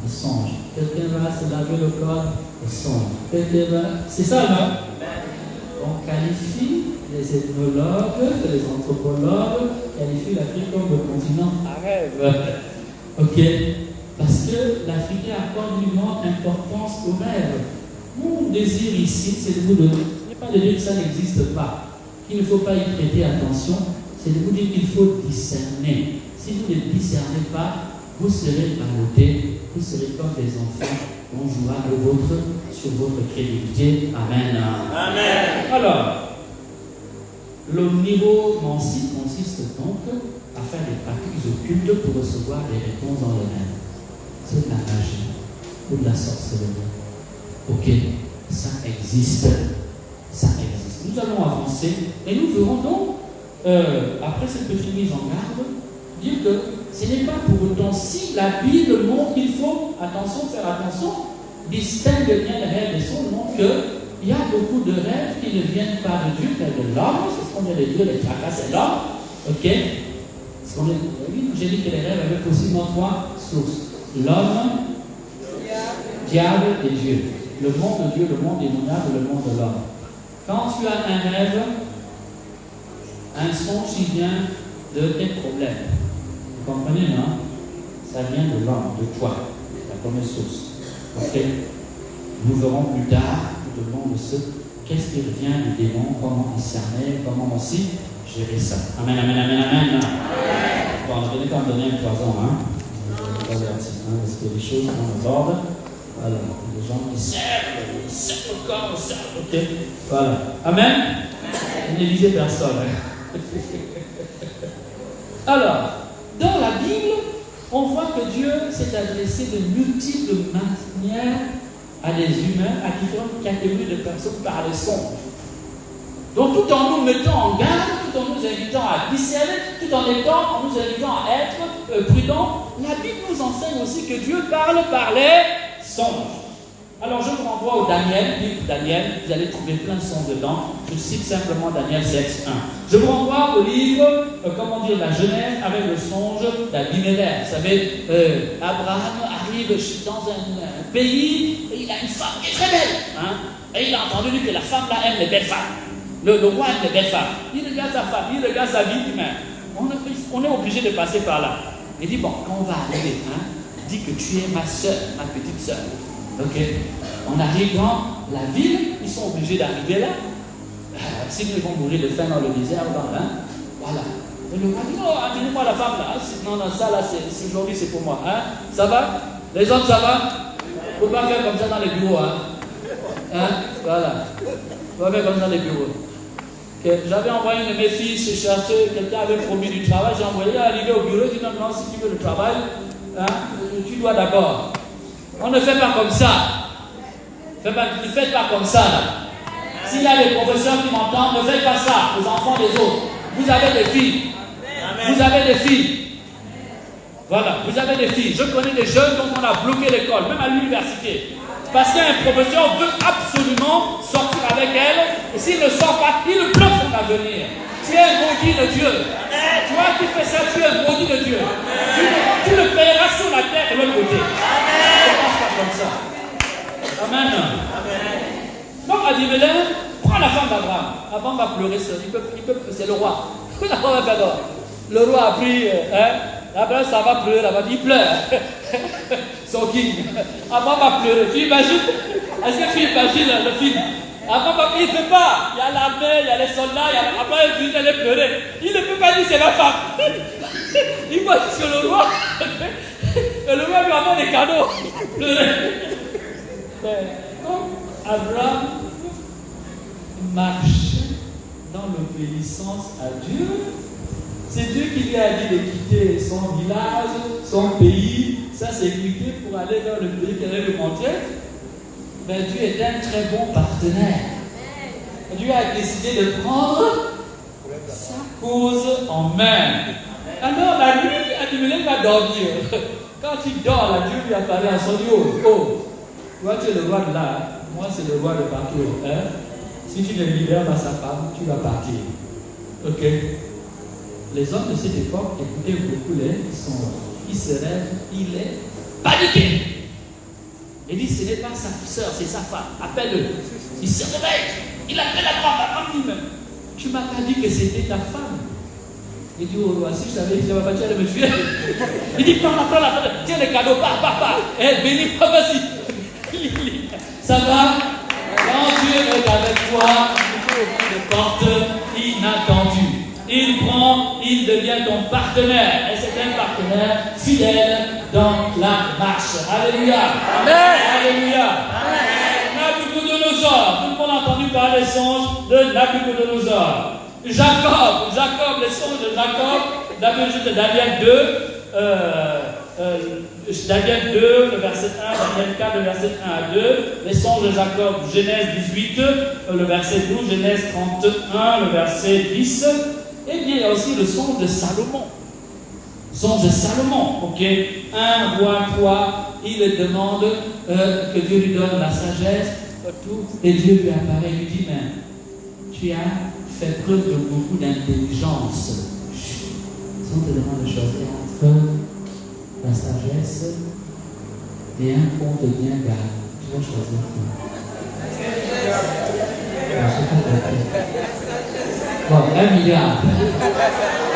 un songe. Quelqu'un va se laver le corps, un songe. Quelqu'un va... C'est ça, non? On qualifie les ethnologues, les anthropologues, qualifient l'Afrique comme le continent à rêve. Ok? Parce que l'Africain accorde une grande importance aux rêves. Mon désir ici, c'est de vous donner. Ce n'est pas de dire que ça n'existe pas, qu'il ne faut pas y prêter attention, c'est de vous dire qu'il faut discerner. Si vous ne discernez pas, vous serez ballottés, vous serez comme des enfants. On jouera sur votre crédibilité. Amen. Amen. Alors, l'oniromancie consiste donc à faire des pratiques occultes pour recevoir des réponses dans le rêve. C'est de la magie ou de la sorcellerie. Ok, ça existe. Ça existe. Nous allons avancer et nous verrons donc, après cette petite mise en garde, dire que ce n'est pas pour autant si la Bible montre qu'il faut, faire attention, distinguer bien les rêves des songes, montre qu'il y a beaucoup de rêves qui ne viennent pas de Dieu, mais de l'homme. C'est ce qu'on vient de dire, les tracas, c'est l'homme. Ok? J'ai dit que les rêves avaient possiblement trois sources. L'homme, diable et Dieu. Le monde de Dieu, le monde démonable, le monde de l'homme. Quand tu as un rêve, un songe qui vient de tes problèmes. Vous comprenez, non? Ça vient de l'homme, de toi, la première source. Ok? Nous verrons plus tard, tout au long de ce, qu'est-ce qui vient du démon, comment discerner, comment aussi gérer ça. Amen, amen, amen, amen. Bon, je vais quand même donner un poison, hein? Parce que les choses qu'on aborde, voilà, les gens qui servent le corps, ok? Voilà. Amen? Ne lisez personne. Alors, dans la Bible, on voit que Dieu s'est adressé de multiples manières à des humains, à différentes catégories de personnes par les songes. Donc, tout en nous mettant en garde, tout en nous invitant à discerner, tout en nous invitant à être prudents, la Bible nous enseigne aussi que Dieu parle par les songes. Alors, je vous renvoie au livre Daniel, vous allez trouver plein de songes dedans. Je cite simplement Daniel 7, 1. Je vous renvoie au livre, la Genèse avec le songe d'Abimelech. Vous savez, Abraham arrive dans un pays, et il a une femme qui est très belle. Hein, et il a entendu que la femme là aime les belles femmes. Le roi aime les belles femmes. Il regarde sa femme, il regarde sa vie humaine. On est obligé de passer par là. Il dit, bon, quand on va arriver, dis que tu es ma soeur, ma petite soeur. Ok, on arrive dans la ville, ils sont obligés d'arriver là. Sinon, ils vont mourir de faim dans le désert. Voilà. Et le roi dit, oh, amenez-moi la femme là. Non, ça là, aujourd'hui c'est pour moi. Hein? Ça va? Les hommes, ça va? Il ne faut pas faire comme ça dans les bureaux. Voilà. Il ne faut pas faire comme ça dans les bureaux. Okay. J'avais envoyé une de mes filles chercher, quelqu'un avait promis du travail. J'ai envoyé arriver au bureau, il dit non, si tu veux le travail, tu dois d'abord. On ne fait pas comme ça. Ne faites pas comme ça. Là. S'il y a des professeurs qui m'entendent, ne faites pas ça aux enfants des autres. Vous avez des filles. Amen. Vous avez des filles. Voilà, vous avez des filles. Je connais des jeunes dont on a bloqué l'école, même à l'université. Parce qu'un professeur veut absolument sortir avec elle. Et s'il ne sort pas, il bloque son avenir. Tu es un maudit de Dieu. Toi qui fais ça, tu es un maudit de Dieu. Tu le paieras sur la terre de l'autre côté. Ne pense pas comme ça. Amen. Donc Abimelech prend la femme d'Abraham. Abraham va pleurer, c'est le roi. Le roi a pris, Abraham ça va pleurer, il pleure. Son king. Abraham va pleurer. Tu imagines? Est-ce que tu imagines le film? Après, il ne peut pas. Il y a l'armée, il y a les soldats, après, il allait pleurer. Il ne peut pas dire c'est ma femme. Il va dire sur le roi. Et le roi lui envoie des cadeaux. Mais comme Abraham marche dans l'obéissance à Dieu, c'est Dieu qui lui a dit de quitter son village, son pays, sa sécurité pour aller dans le pays qu'il allait lui montrer. Mais Dieu est un très bon partenaire. Dieu a décidé de prendre sa cause en main. Alors la nuit, Abimelech va dormir. Quand il dort, là, Dieu lui apparaît à son dit, oh, toi tu es le roi de là, moi c'est le roi de partout. Hein? Si tu ne libères pas sa femme, tu vas partir. Ok? Les hommes de cette époque écoutaient beaucoup les sons. Il se lève, il est paniqué. Il dit, ce n'est pas sa soeur, c'est sa femme. Appelle-le. Il se réveille. Il appelle la femme dit, tu ne m'as pas dit que c'était ta femme. Il dit, oh roi, si je savais que tu n'avais pas, tu allais me tuer. Il dit, prends-la, tiens le cadeau, pars. Eh, bénis-moi, vas-y. Ça va? Quand Dieu est avec toi, il porte inattendu. Il devient ton partenaire. Et c'est un partenaire fidèle dans la marche. Alléluia. Amen. Alléluia. Amen. Nabucodonosor. Tout le monde a entendu parler des songes de Nabucodonosor. Jacob, les songes de Jacob. Daniel 2. Daniel 2, le verset 1, Daniel 4, le verset 1 à 2, les songes de Jacob, Genèse 18, le verset 12, Genèse 31, le verset 10, et bien il y a aussi le songe de Salomon. Songe de Salomon, ok. 1 roi 3, il demande que Dieu lui donne la sagesse, tout, et Dieu lui apparaît et lui dit, mais tu as fait preuve de beaucoup d'intelligence. Si on te demande de choisir entre la sagesse et un compte bien garni, tu vas choisir quoi? Bon, 1 milliard.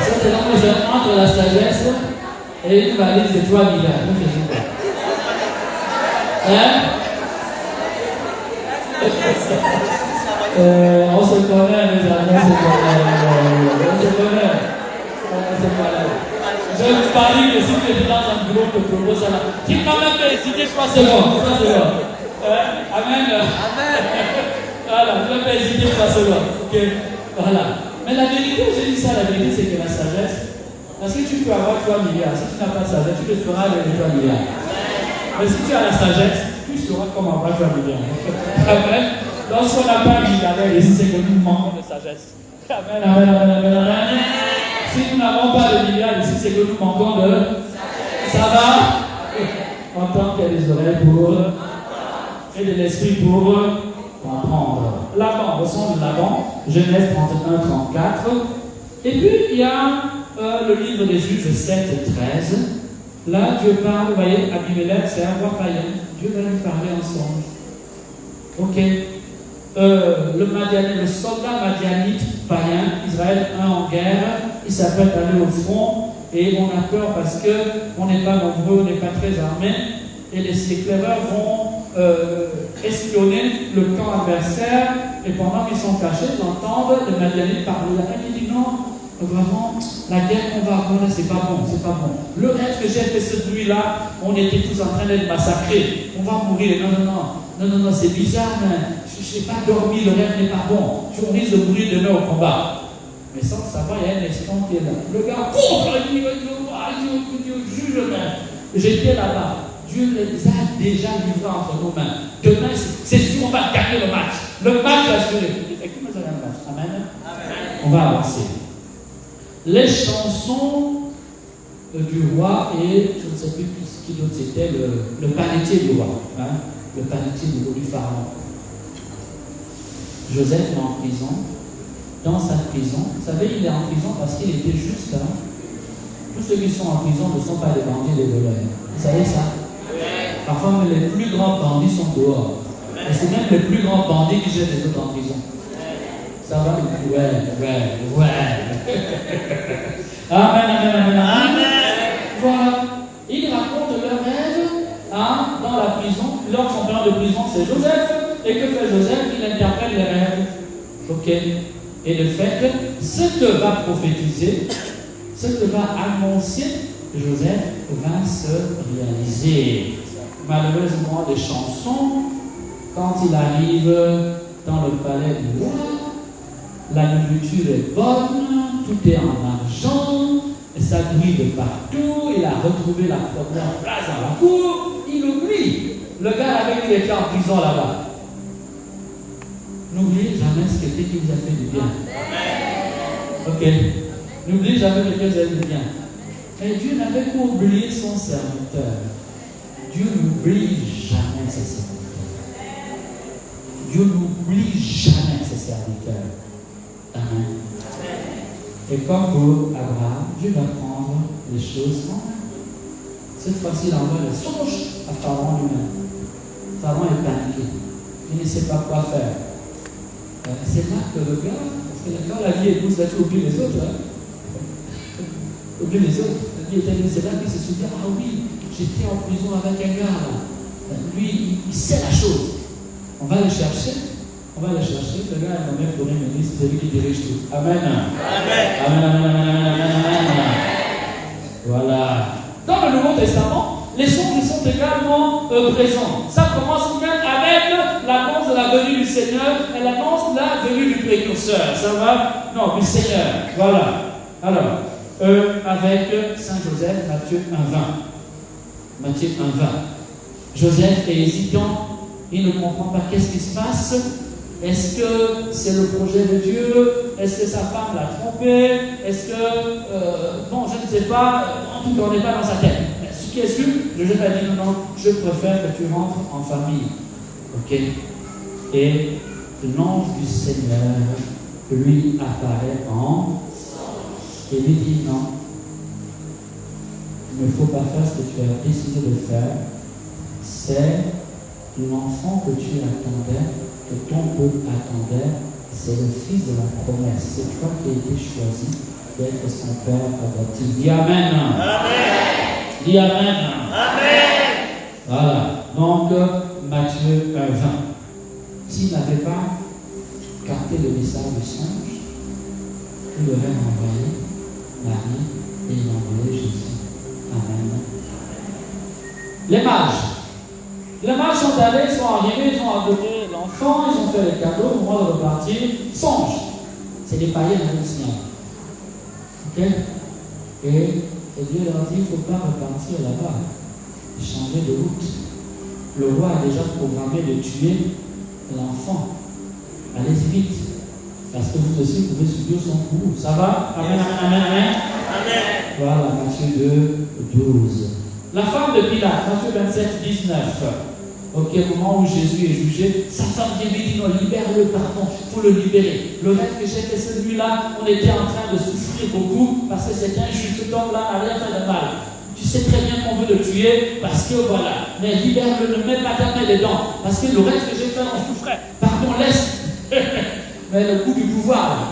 Ça c'est donc entre la sagesse et une valise de 3 milliards. Moi je dis quoi? Hein? On se connaît, mes amis, on se connaît. Je vous parie que si tu es dans un groupe de propos, ça va. Tu peux même pas hésiter 3 secondes. Amen. Voilà, tu ne peux pas hésiter 3 secondes. Ok, voilà. Mais la vérité, j'ai dit ça, la vérité, c'est que la sagesse, parce que tu peux avoir 3 milliards. Si tu n'as pas de sagesse, tu le feras avec les 3 milliards. Mais si tu as la sagesse, tu sauras comment avoir 3 milliards. Amen. Lorsqu'on n'a pas un milliardaire ici, c'est que nous manquons de sagesse. Amen. Si nous n'avons pas de milliards ici, c'est que nous manquons de... Ça va? En tant qu'il y a des oreilles pour... et de l'esprit pour comprendre. Laban, le son de Laban, Genèse 31, 34. Et puis, il y a le livre des Juges 7, 13. Là, Dieu parle, vous voyez, Abimelech, c'est un roi païen. Dieu va lui parler en songe. Ok. Le soldat madianite païen, Israël 1 en guerre, il s'apprête à aller au front et on a peur parce qu'on n'est pas nombreux, on n'est pas très armés et les éclaireurs vont espionner le camp adversaire et pendant qu'ils sont cachés, ils entendent les Madianites parler. Il dit non, vraiment, la guerre qu'on va avoir là, c'est pas bon. Le rêve que j'ai fait cette nuit-là, on était tous en train d'être massacrés. On va mourir. Non, c'est bizarre, mais je n'ai pas dormi, le rêve n'est pas bon. On risque de mourir demain au combat. Mais sans le savoir, il y a un espion qui est là. Le gars court, il dit, juge le main. J'étais là-bas. Dieu les a déjà livrés entre nos mains. Demain, c'est sûr, on va gagner le match. Le match est assuré. Effectivement, ça va un match. Amen. On va avancer. Les chansons du roi et je ne sais plus qui d'autre c'était, le panetier du roi. Hein? Le panetier du pharaon. Joseph est en prison. Dans sa prison, vous savez, il est en prison parce qu'il était juste. Hein? Tous ceux qui sont en prison ne sont pas des bandits, des voleurs. Vous savez ça? Parfois, même les plus grands bandits sont dehors. Et c'est même les plus grands bandits qui jettent les autres en prison. Ça va? Ouais. Amen. Voilà. Ils racontent leur rêve dans la prison. Leur champion de prison, c'est Joseph. Et que fait Joseph? Il interprète les rêves. Ok. Et le fait que ce que va prophétiser, ce que va annoncer Joseph va se réaliser. Malheureusement, les chansons, quand il arrive dans le palais du roi, la nourriture est bonne, tout est en argent, ça brille de partout, il a retrouvé la première place dans la cour, il oublie le gars avec qui il était en prison là-bas. N'oubliez jamais ce qui vous a fait du bien. Ok. N'oubliez jamais ce qui vous a fait du bien. Et Dieu n'avait pas oublié son serviteur. Dieu n'oublie jamais ses serviteurs. Dieu n'oublie jamais ses serviteurs. Amen. Et comme pour Abraham, Dieu va prendre les choses en main. Cette fois-ci, il envoie le songe à Pharaon lui-même. Pharaon est paniqué. Il ne sait pas quoi faire. C'est là que le gars, parce que quand la vie est douce, là tu oublies les autres. Hein? Oublie les autres. C'est là qu'il se souvient, ah oui, j'étais en prison avec un gars là. Lui, il sait la chose. On va le chercher. Le gars est nommé premier ministre, c'est lui qui dirige tout. Amen. Amen. Voilà. Dans le Nouveau Testament, les songes sont également présents. Ça commence même avec l'annonce de la venue du Seigneur et l'annonce de la venue du précurseur. Ça va? Non, du Seigneur. Voilà. Alors, avec Saint Joseph, Matthieu 1,20. Matthieu 1,20. Joseph est hésitant, il ne comprend pas qu'est-ce qui se passe. Est-ce que c'est le projet de Dieu? Est-ce que sa femme l'a trompé? Est-ce que... bon, je ne sais pas. En tout cas, on n'est pas dans sa tête. Mais ce qui est sûr, le Joseph a dit non, je préfère que tu rentres en famille. Ok? Et l'ange du Seigneur lui apparaît en... Et lui dit non. Il ne faut pas faire ce que tu as décidé de faire. C'est l'enfant que tu attendais, que ton peuple attendait, c'est le fils de la promesse. C'est toi qui as été choisi d'être son père adoptif. Dis Amen. Amen. Dis Amen. Amen. Voilà. Donc, Matthieu 1,20. S'il n'avait pas capté le message du songe, il aurait envoyé Marie et il a envoyé Jésus. Amen. Les mages sont allés, ils sont arrivés, ils ont adopté l'enfant, ils ont fait les cadeaux, au moment de repartir. Songe. C'est des païens anciens. Ok? Et Dieu leur dit, il ne faut pas repartir là-bas. Changer de route. Le roi a déjà programmé de tuer l'enfant. Allez-y vite. Parce que vous aussi, vous pouvez subir son coup. Ça va? Amen, amen, amen. Amen. Voilà, Matthieu 2, 12. La femme de Pilate, Matthieu 27, 19. Ok, au moment où Jésus est jugé, sa femme dit non, libère-le, pardon, il faut le libérer. Le rêve que j'ai fait celui-là, on était en train de souffrir beaucoup parce que c'est injuste. Cet homme-là n'a rien fait de mal. Tu sais très bien qu'on veut le tuer parce que voilà. Mais libère-le, ne mets pas ta main dedans. Parce que le rêve que j'ai fait, on souffrait. Pardon, laisse. Mais le goût du pouvoir,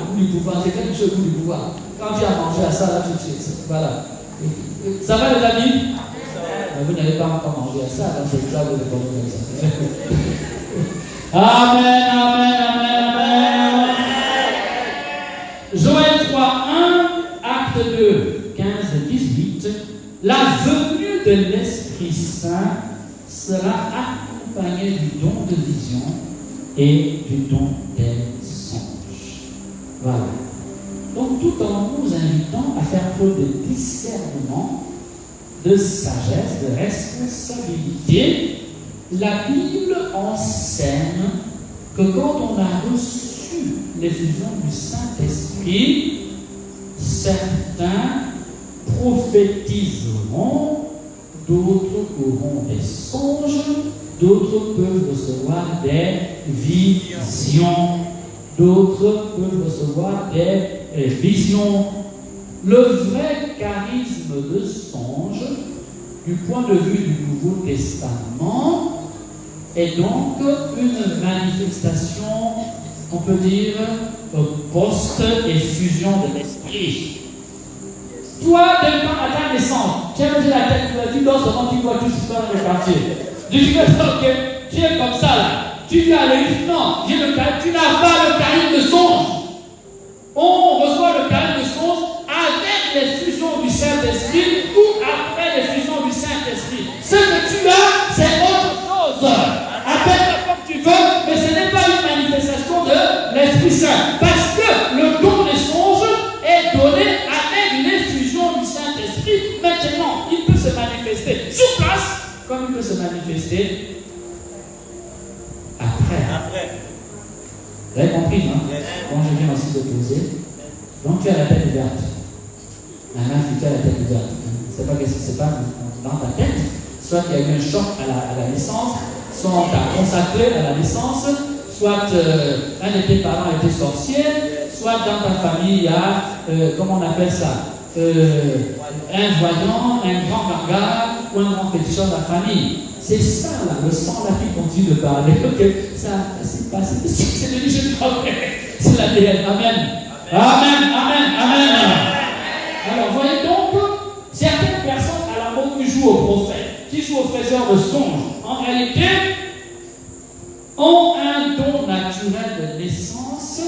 c'est quelque chose, le goût du pouvoir. Quand tu as mangé à ça, là, tu sais, voilà. Ça va les amis? Vous n'avez pas encore mangé à ça, donc c'est ça, vous n'avez pas mangé à ça. Amen, amen, amen, amen. Joël 3, 1, acte 2, 15, 18. La venue de l'Esprit Saint sera accompagnée du don de vision et du don des songes. Voilà. Donc, tout en nous invitant à faire preuve de discernement, de sagesse, de responsabilité, la Bible enseigne que quand on a reçu l'effusion du Saint-Esprit, certains prophétiseront, d'autres auront des songes, d'autres peuvent recevoir des visions, d'autres peuvent recevoir des visions. Le vrai charisme de songe, du point de vue du Nouveau Testament, est donc une manifestation, on peut dire, post-effusion de l'esprit. Toi, à ta naissance, tu as levé la tête, tu dors seulement, tu vois tout ce qui se passe dans le quartier. Tu dis que ok, tu es comme ça là. Tu viens à l'église, non, tu n'as pas le charisme de songe. On reçoit le charisme de songe avec l'effusion du Saint-Esprit ou après l'effusion du Saint-Esprit. Ce que tu as, c'est autre chose. Appelle-le comme tu veux, mais ce n'est pas une manifestation de l'Esprit Saint. Parce que le don des songes est donné avec l'effusion du Saint-Esprit. Maintenant, il peut se manifester sur place, comme il peut se manifester après. Vous avez compris, non? Bon, je viens aussi de poser. Donc tu as la tête ouverte. La main, tu as la tête ouverte. C'est pas qu'est-ce qui se passe dans ta tête. Soit il y a eu un choc à la naissance, soit on t'a consacré à la naissance, soit un de tes parents a été sorcier, soit dans ta famille il y a, comment on appelle ça, un voyant, un grand ganga ou un grand féticheur de la famille. C'est ça là, le sang là qui continue de parler. Ok, ça c'est passé. C'est de l'hygiène. C'est l'ADN. Amen. Amen. Amen. Amen. Alors voyez donc, certaines personnes à la mode qui jouent au prophète, qui jouent au faiseur de songes, en réalité, ont un don naturel de naissance.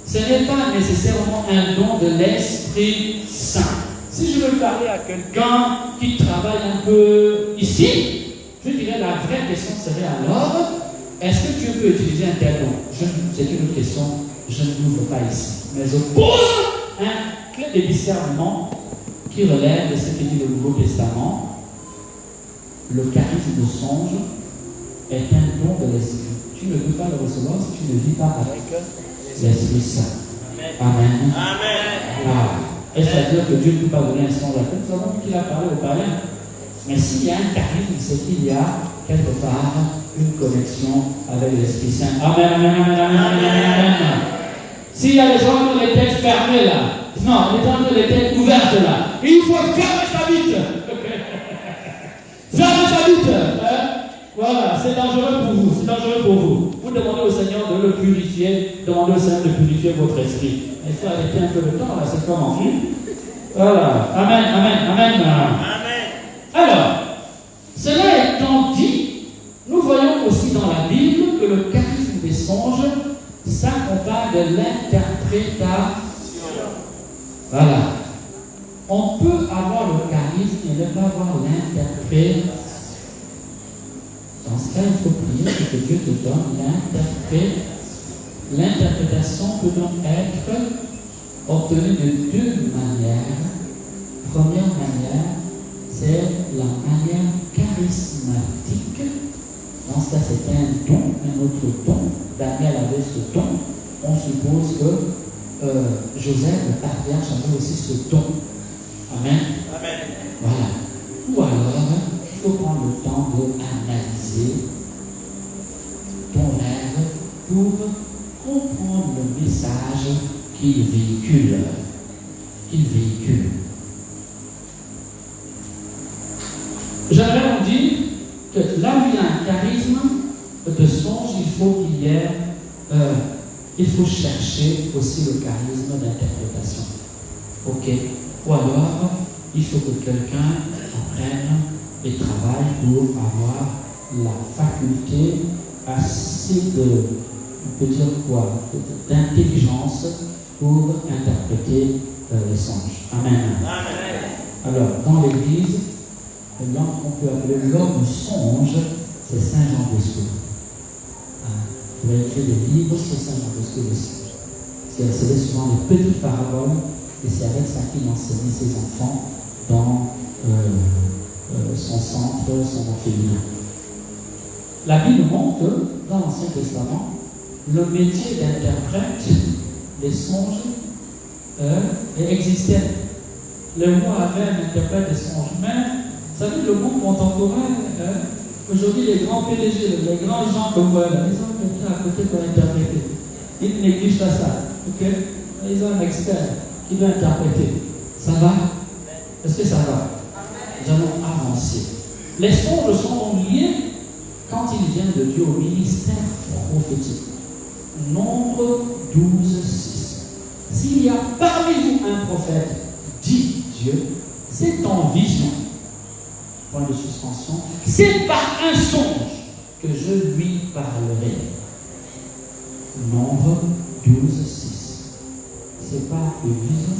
Ce n'est pas nécessairement un don de l'Esprit Saint. Si je veux parler à quelqu'un qui travaille un peu ici, je dirais la vraie question serait alors, est-ce que Dieu peut utiliser un tel don? C'est une autre question, je ne l'ouvre pas ici. Mais je pose un clé de discernement qui relève de ce que dit le Nouveau Testament. Le charisme de songe est un don de l'Esprit. Tu ne peux pas le recevoir si tu ne vis pas avec l'Esprit Saint. Amen. Amen. Ah. Est-ce à dire que Dieu ne peut pas donner un songe à quelqu'un? Nous avons vu qu'il a parlé au païen. Mais s'il y a un charisme, c'est qu'il y a quelque part une connexion avec l'Esprit Saint. Amen, amen, amen, amen, amen, amen. S'il y a des gens qui ont les têtes fermées là, non, les gens qui ont les têtes ouvertes là, il faut fermer sa bite. Fermez sa bite. Voilà, c'est dangereux pour vous, c'est dangereux pour vous. Vous demandez au Seigneur de le purifier, demandez au Seigneur de purifier votre esprit. Il faut arrêter un peu le temps là, c'est comment? Voilà, amen, amen, amen. Alors, cela étant dit, nous voyons aussi dans la Bible que le charisme des songes s'accompagne de l'interprétation. Voilà. On peut avoir le charisme et ne pas avoir l'interprétation. Dans ce cas, il faut prier pour que Dieu te donne l'interprétation. L'interprétation peut donc être obtenue de deux manières. Première manière, c'est la manière charismatique. Dans ce cas, c'est un don, un autre don. Daniel avait ce don. On suppose que Joseph, le patriarche, avait aussi ce don. Amen. Amen. Voilà. Ou alors, il faut prendre le temps d'analyser ton rêve pour comprendre le message qu'il véhicule. J'aimerais vous dire que là où il y a un charisme de songe, il faut qu'il y ait, il faut chercher aussi le charisme d'interprétation. Ok. Ou alors, il faut que quelqu'un apprenne et travaille pour avoir la faculté assez de, on peut dire quoi, d'intelligence pour interpréter les songes. Amen. Amen. Alors, dans l'Église, l'homme qu'on peut appeler l'homme songe, c'est Saint Jean Bosco. Il a écrit des livres sur Saint Jean Bosco de songe. Il recevait souvent des petites paraboles, et c'est avec ça qu'il enseignait ses enfants dans son centre, son orphelinat. La Bible montre que dans l'Ancien Testament, le métier d'interprète des songes existait. Le roi avait un interprète des songes, mais vous savez, le monde contemporain, aujourd'hui, les grands PDG, les grands gens que vous voyez là, ils ont quelqu'un à côté pour interpréter. Ils négligent pas ça. Okay? Ils ont un expert qui doit interpréter. Ça va? Est-ce que ça va? Nous allons avancer. Les songes sont liés quand ils viennent de Dieu au ministère prophétique. Nombre 12:6. S'il y a parmi vous un prophète, dit Dieu, c'est en vision. Point de suspension. C'est par un songe que je lui parlerai. Nombre 12, 6. C'est pas une vision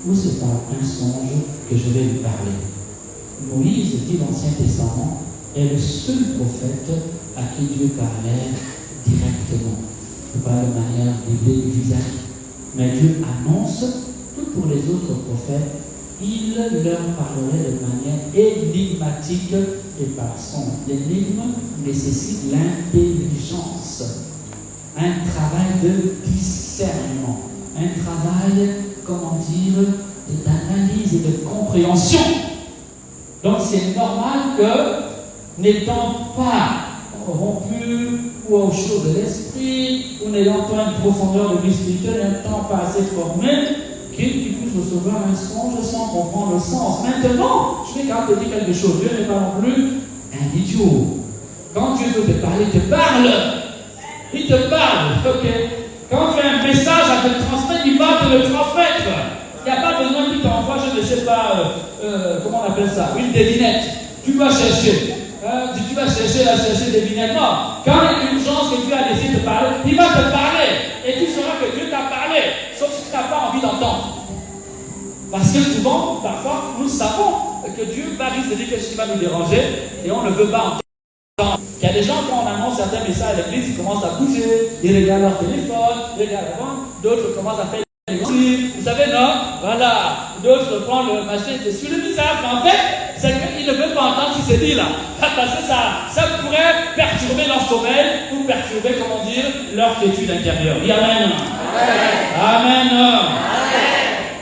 ou c'est pas un songe que je vais lui parler. Moïse, dit l'Ancien Testament, est le seul prophète à qui Dieu parlait directement. Pas de manière biblique du visage. Mais Dieu annonce tout pour les autres prophètes. Il leur parlerait de manière énigmatique et par son énigme nécessite l'intelligence, un travail de discernement, un travail, comment dire, d'analyse et de compréhension. Donc c'est normal que, n'étant pas rompu ou aux choses de l'esprit, ou n'ayant pas une profondeur de vie spirituelle, n'étant pas assez formé, qu'il puisse recevoir un songe sans comprendre le sens. Maintenant, je vais quand même te dire quelque chose. Dieu n'est pas non plus un idiot. Quand Dieu veut te parler, il te parle. Il te parle, ok. Quand tu as un message à te transmettre, il va te le transmettre. Il n'y a pas besoin qu'il t'envoie, je ne sais pas, comment on appelle ça, une devinette. Tu vas chercher. Tu vas chercher devinément. Quand il y a une chance que Dieu a décidé de parler, il va te parler. Et tu sauras que Dieu t'a parlé, sauf si tu n'as pas envie d'entendre. Parce que souvent, parfois, nous savons que Dieu va risque de dire quelque chose qui va nous déranger et on ne veut pas entendre. Il y a des gens, quand on annonce certains messages à l'église, ils commencent à bouger, ils regardent leur téléphone, ils regardent avant, d'autres commencent à faire des grands. Vous savez, non? Voilà. D'autres prennent le machin sur le visage. Mais en fait, c'est qu'ils ne veulent pas entendre ce qui se dit là. Parce que ça pourrait perturber leur sommeil ou perturber, comment dire, leur quiétude intérieure. Dis Amen. Amen. Amen.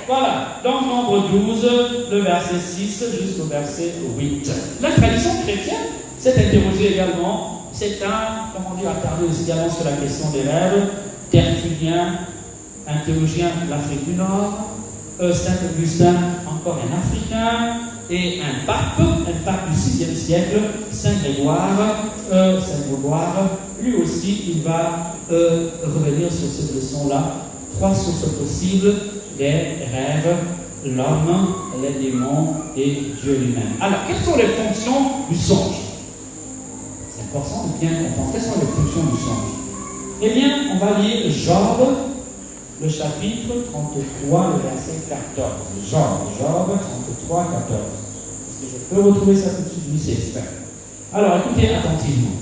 Voilà. Donc, Nombre 12, le verset 6 jusqu'au verset 8. La tradition chrétienne s'est interrogée également. C'est comment dire, attardé aussi également sur la question des rêves. Tertullien, un théologien de l'Afrique du Nord. Saint Augustin, encore un Africain. Et un pape du 6e siècle, Saint Grégoire, lui aussi, il va revenir sur cette leçon-là. 3 sources possibles, les rêves, l'homme, les démons et Dieu lui-même. Alors, quelles sont les fonctions du songe? C'est important de bien comprendre. Quelles sont les fonctions du songe? Eh bien, on va lire Job, le chapitre 33, le verset 14. Job 33, 14. Est-ce que je peux retrouver ça tout de suite? Oui, c'est fait. Alors, écoutez attentivement.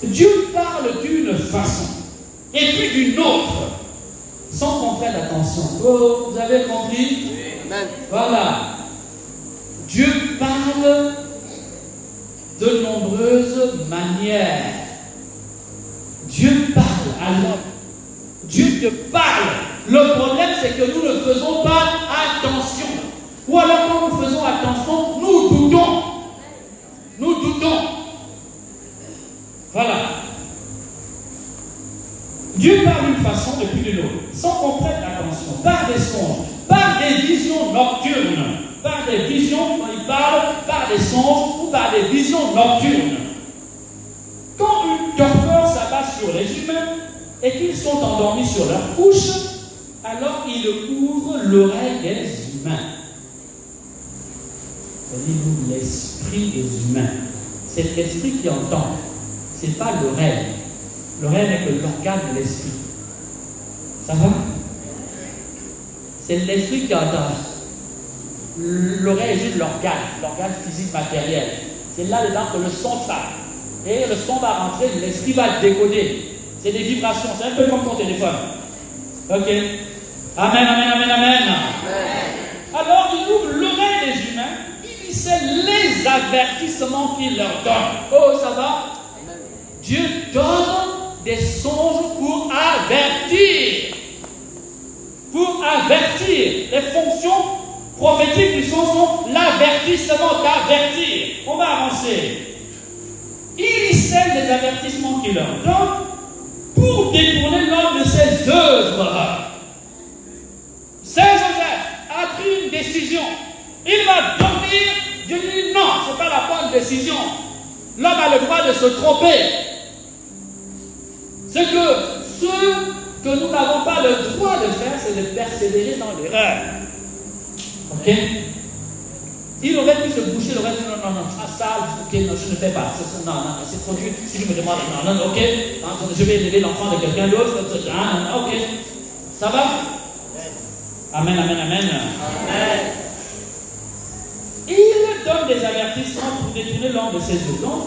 Dieu parle d'une façon et puis d'une autre, sans qu'on prenne attention. Oh, vous avez compris? Amen. Voilà. Dieu parle de nombreuses manières. Dieu parle à l'homme. Dieu te parle. Le problème, c'est que nous ne faisons pas attention. Ou alors, quand nous faisons attention, nous doutons. Nous doutons. Voilà. Dieu parle d'une façon et puis d'une autre, sans qu'on prête attention, par des songes, par des visions nocturnes. Par des visions, quand il parle, par des songes ou par des visions nocturnes. Quand une torpeur s'abat sur les humains, et qu'ils sont endormis sur leur couche, alors ils ouvrent l'oreille des humains. C'est-à-dire l'esprit des humains. C'est l'esprit qui entend. Ce n'est pas l'oreille. L'oreille n'est que l'organe de l'esprit. Ça va? C'est l'esprit qui entend. L'oreille est juste l'organe physique matériel. C'est là-dedans que le son part. Et le son va rentrer, l'esprit va décoder. C'est des vibrations, c'est un peu comme ton téléphone. Ok? Amen, amen, amen, amen. Alors, il ouvre l'oreille des humains, il sait les avertissements qu'il leur donne. Oh, ça va? Dieu donne des songes pour avertir. Pour avertir. Les fonctions prophétiques du songe sont l'avertissement, d'avertir. On va avancer. Il scelle les avertissements qu'il leur donne pour détourner l'homme de ses œuvres. Saint Joseph a pris une décision. Il va dormir. Dieu dit non, ce n'est pas la bonne décision. L'homme a le droit de se tromper. Ce que nous n'avons pas le droit de faire, c'est de persévérer dans l'erreur. Ok? Il aurait pu se boucher, il aurait dit non, ok, non, je ne fais pas. Non, c'est trop dur. Si je me demande, non, ok, je vais élever l'enfant de quelqu'un d'autre, ok. Ça va? Amen. Il donne des avertissements pour détourner l'homme de ses œuvres. Donc,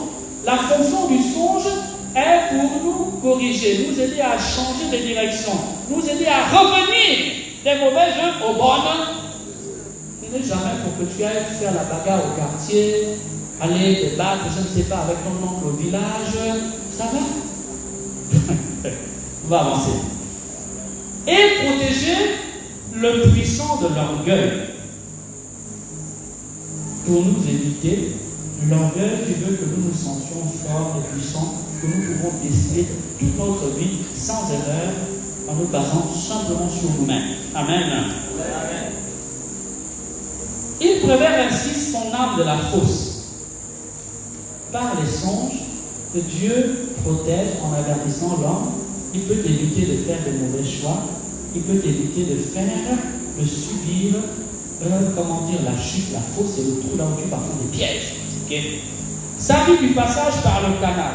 la fonction du songe est pour nous corriger, nous aider à changer de direction, nous aider à revenir des mauvaises œuvres aux bonnes. Ce n'est jamais pour que tu ailles faire la bagarre au quartier, aller te battre, je ne sais pas, avec ton oncle au village. Ça va? On va avancer. Et protéger le puissant de l'orgueil. Pour nous éviter l'orgueil qui veut que nous nous sentions forts et puissants, que nous pouvons décider toute notre vie sans erreur, en nous basant simplement sur nous-mêmes. Amen. Il préserve ainsi son âme de la fausse. Par les songes que Dieu protège en avertissant l'homme, il peut éviter de faire de mauvais choix, il peut éviter de subir, la chute, la fausse et le trou là où tu parfois des pièges. Okay? S'appuie du passage par le canal.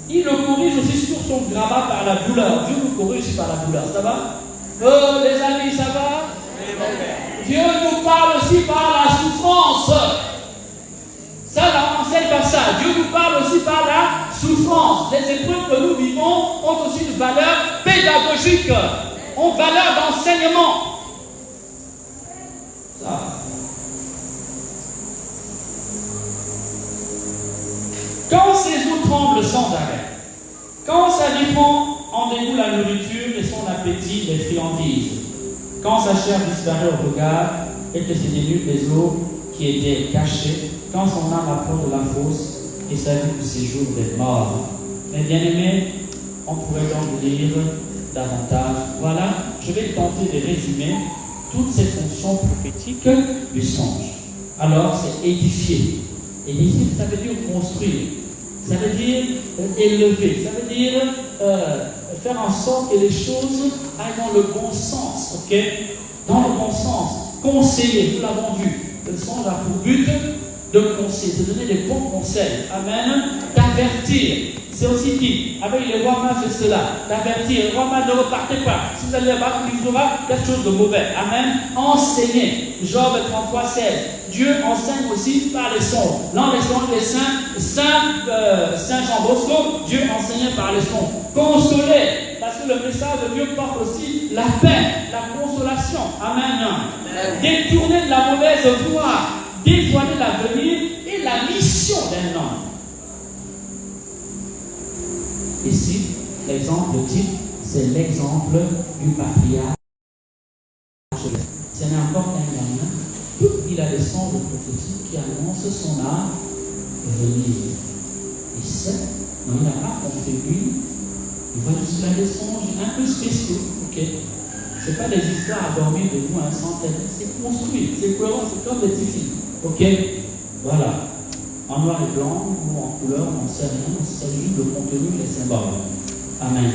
Il le corrige aussi sur son grabat par la douleur. Dieu nous corrige aussi par la douleur. Ça va? Oh, les amis, ça va? Dieu nous parle aussi par la souffrance. Ça, là, on enseigne par ça. Dieu nous parle aussi par la souffrance. Les épreuves que nous vivons ont aussi une valeur pédagogique, ont valeur d'enseignement. Ça. Quand ses os tremblent sans arrêt, quand sa vie prend en dégoût la nourriture et son appétit les friandises, quand sa chair disparaît au regard et que se dénudent les os qui étaient cachés, quand son âme apprend de la fosse et sa vie du séjour des morts. Mais bien aimés, on pourrait donc lire davantage. Voilà, je vais tenter de résumer toutes ces fonctions prophétiques du songe. Alors, c'est édifier. Édifier, ça veut dire construire. Ça veut dire élever. Ça veut dire faire en sorte que les choses aillent dans le bon sens. Ok? Dans le bon sens. Conseiller, nous l'avons vu. Le songe a pour but de conseiller, de donner des bons conseils. Amen. D'avertir. C'est aussi dit, avec les rois mages et cela, d'avertir. Les rois mages ne repartez pas. Si vous allez là-bas, il vous aura quelque chose de mauvais. Amen. Enseigner. Job 33, 16. Dieu enseigne aussi par les songes. Dans les songes, les Saint Jean Bosco, Dieu enseignait par les songes. Consoler. Parce que le message de Dieu porte aussi la paix, la consolation. Amen. Détourner de la mauvaise voie. Dévoiler l'avenir et la mission d'un homme. Ici, l'exemple type, c'est l'exemple du patriarche. Ce n'est encore qu'un gamin. Il a des songes prophétiques qui annoncent son âme venir. Il sait, mais il n'a pas contribué. Il voit juste là des songes un peu spéciaux. Ok? Ce n'est pas des histoires à dormir debout à un centaine. C'est construit, c'est cohérent, c'est comme des petits films. Ok? Voilà. En noir et blanc ou en couleur, on ne sait rien, on sait juste le contenu et les symboles. Amen.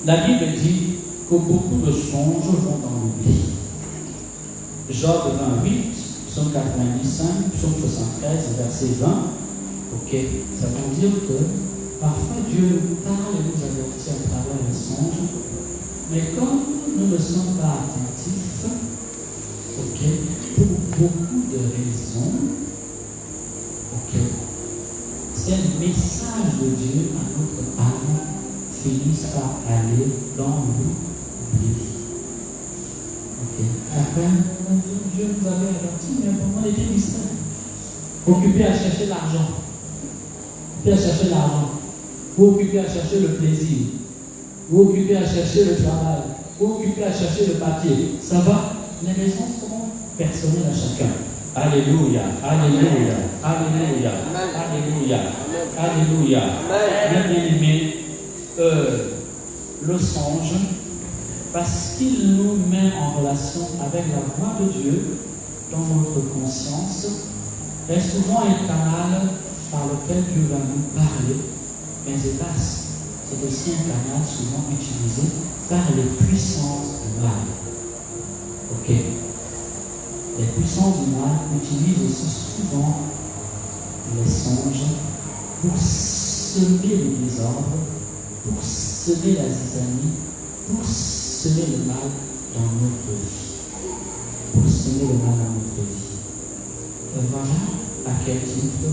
La Bible dit que beaucoup de songes vont dans l'oubli. Job 28, psaume 95, psaume 73, verset 20. Ok, ça veut dire que parfois Dieu nous parle et nous avertit à travers les songes, mais comme nous ne sommes pas attentifs, ok, pour beaucoup de raisons, ok, ces messages de Dieu à notre âme finissent par aller dans l'oubli. Ok. Après, Dieu nous avait averti, mais pour moi, il était distrait. Occupé à chercher l'argent. Occupé à chercher l'argent. Ou occupé à chercher le plaisir. Ou occupé à chercher le travail. Ou occupé à chercher le papier. Ça va? Les raisons sont personnelles à chacun. Alléluia, alléluia, alléluia, alléluia, alléluia. Bien aimé, le songe, parce qu'il nous met en relation avec la voix de Dieu dans notre conscience, est souvent un canal par lequel Dieu va nous parler, mais hélas, c'est aussi un canal souvent utilisé par les puissances du mal. Ok. les puissances du mal utilisent aussi souvent les songes pour semer le désordre, pour semer la zizanie, pour semer le mal dans notre vie. Pour semer le mal dans notre vie. Voilà à quel titre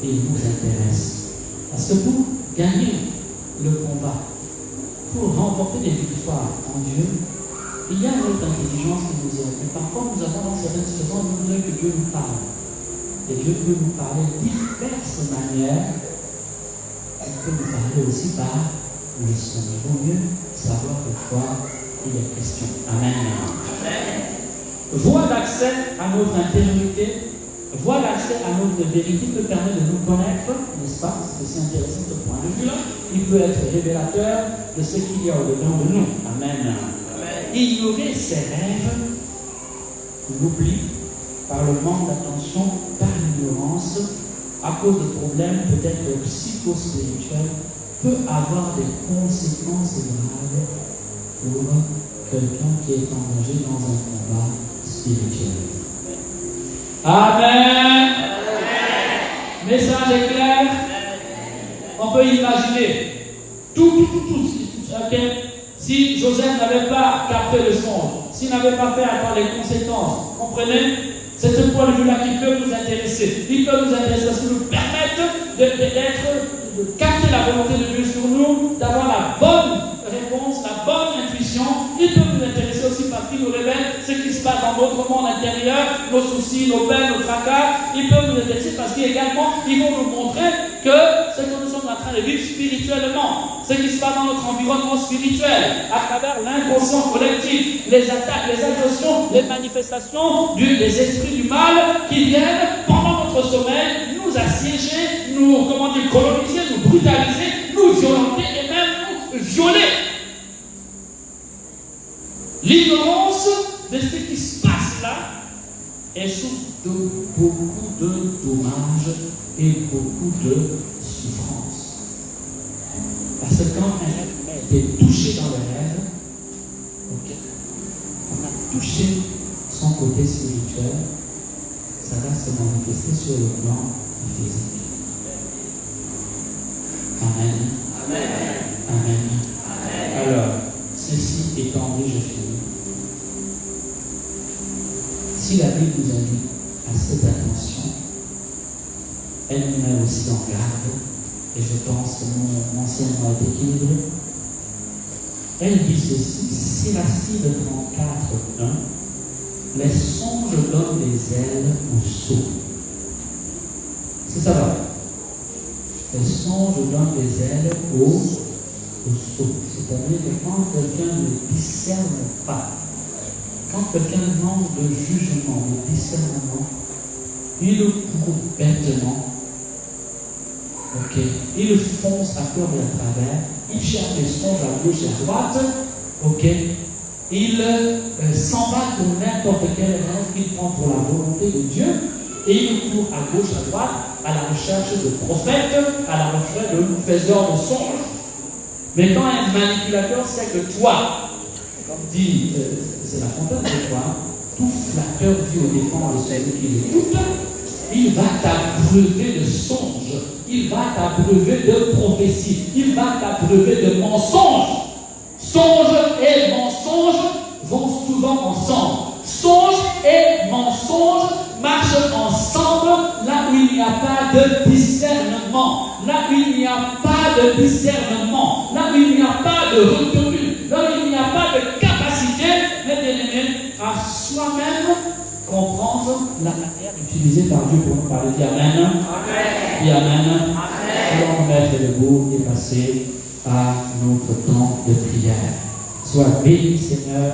il nous intéresse. Parce que pour gagner le combat, pour remporter des victoires en Dieu, il y a notre intelligence qui nous aide. Et parfois, nous avons dans certaines situations, nous voulons que Dieu nous parle. Et Dieu peut nous parler de diverses manières. Il peut nous parler aussi par le son. Il vaut mieux savoir de quoi il est question. Amen. Amen. Voie d'accès à notre intériorité, voie d'accès à notre vérité peut permettre de nous connaître, n'est-ce pas? C'est aussi intéressant ce point de vue-là. Il peut être révélateur de ce qu'il y a au-dedans de nous. Amen. Ignorer ses rêves, l'oubli, par le manque d'attention, par l'ignorance, à cause de problèmes peut-être psychospirituels, peut avoir des conséquences graves pour quelqu'un qui est engagé dans un combat spirituel. Amen. Amen. Message est clair. On peut imaginer tout. Si Joseph n'avait pas capté le songe, s'il n'avait pas fait attendre les conséquences, comprenez? C'est ce point de vue-là qui peut nous intéresser. Il peut nous intéresser parce qu'il nous permet de capter la volonté de Dieu sur nous, d'avoir la bonne réponse, la bonne intuition. Il peut nous intéresser aussi parce qu'il nous révèle ce qui se passe dans notre monde intérieur, nos soucis, nos peines, nos tracas. Il peut nous intéresser parce qu'également, ils vont nous montrer que ce que nous sommes en train de vivre spirituellement, ce qui se passe dans notre environnement spirituel, à travers l'inconscient collectif, les attaques, les agressions, les manifestations des esprits du mal qui viennent pendant notre sommeil nous assiéger, nous coloniser, nous brutaliser, nous violenter et même nous violer. L'ignorance de ce qui se passe là est source de beaucoup de dommages et beaucoup de souffrance. Parce que quand un être est touché dans le rêve, on a touché son côté spirituel, ça va se manifester sur le plan physique. Amen. Amen. Amen. Amen. Alors, ceci étant dit, je finis. Si la Bible nous invite à cette attention, elle nous met aussi en garde, et je pense que mon enseignement est équilibré. Elle dit ceci, Siracide 34, 1, les songes donnent des ailes aux sots. C'est ça va. Les songes donnent des ailes aux sots. C'est-à-dire que quand quelqu'un ne discerne pas, quand quelqu'un manque de jugement, de discernement, il court bêtement. Il fonce à cœur et à travers, il cherche les songes à gauche et à droite, il s'emballe pour n'importe quel rêve qu'il prend pour la volonté de Dieu, et il court à gauche, à droite, à la recherche de prophètes, à la recherche de faiseurs de songes. Mais quand un manipulateur sait que toi, comme dit, c'est La Fontaine de toi, tout flatteur vit au dépens de celui qui l'écoute, il va t'abreuver de songes, il va t'abreuver de prophéties, il va t'abreuver de mensonges. Songes et mensonges vont souvent ensemble. Songes et mensonges marchent ensemble là où il n'y a pas de discernement, là où il n'y a pas de discernement, là où il n'y a pas de retenue, là où il n'y a pas de capacité, mes bien-aimés, à soi-même comprendre la manière utilisée par Dieu pour nous parler. Dis Amen. Amen. Dis Amen. Amen. Allons mettre debout et passer à notre temps de prière. Sois béni, Seigneur,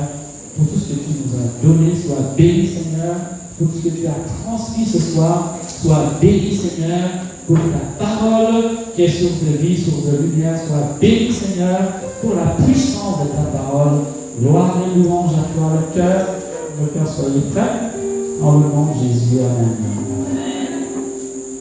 pour tout ce que tu nous as donné. Sois béni, Seigneur, pour tout ce que tu as transmis ce soir. Sois béni, Seigneur, pour ta parole qui est source de vie, source de lumière. Sois béni, Seigneur, pour la puissance de ta parole. Gloire et louange à toi, le cœur. Soyez prêts. En le nom de Jésus. Amen.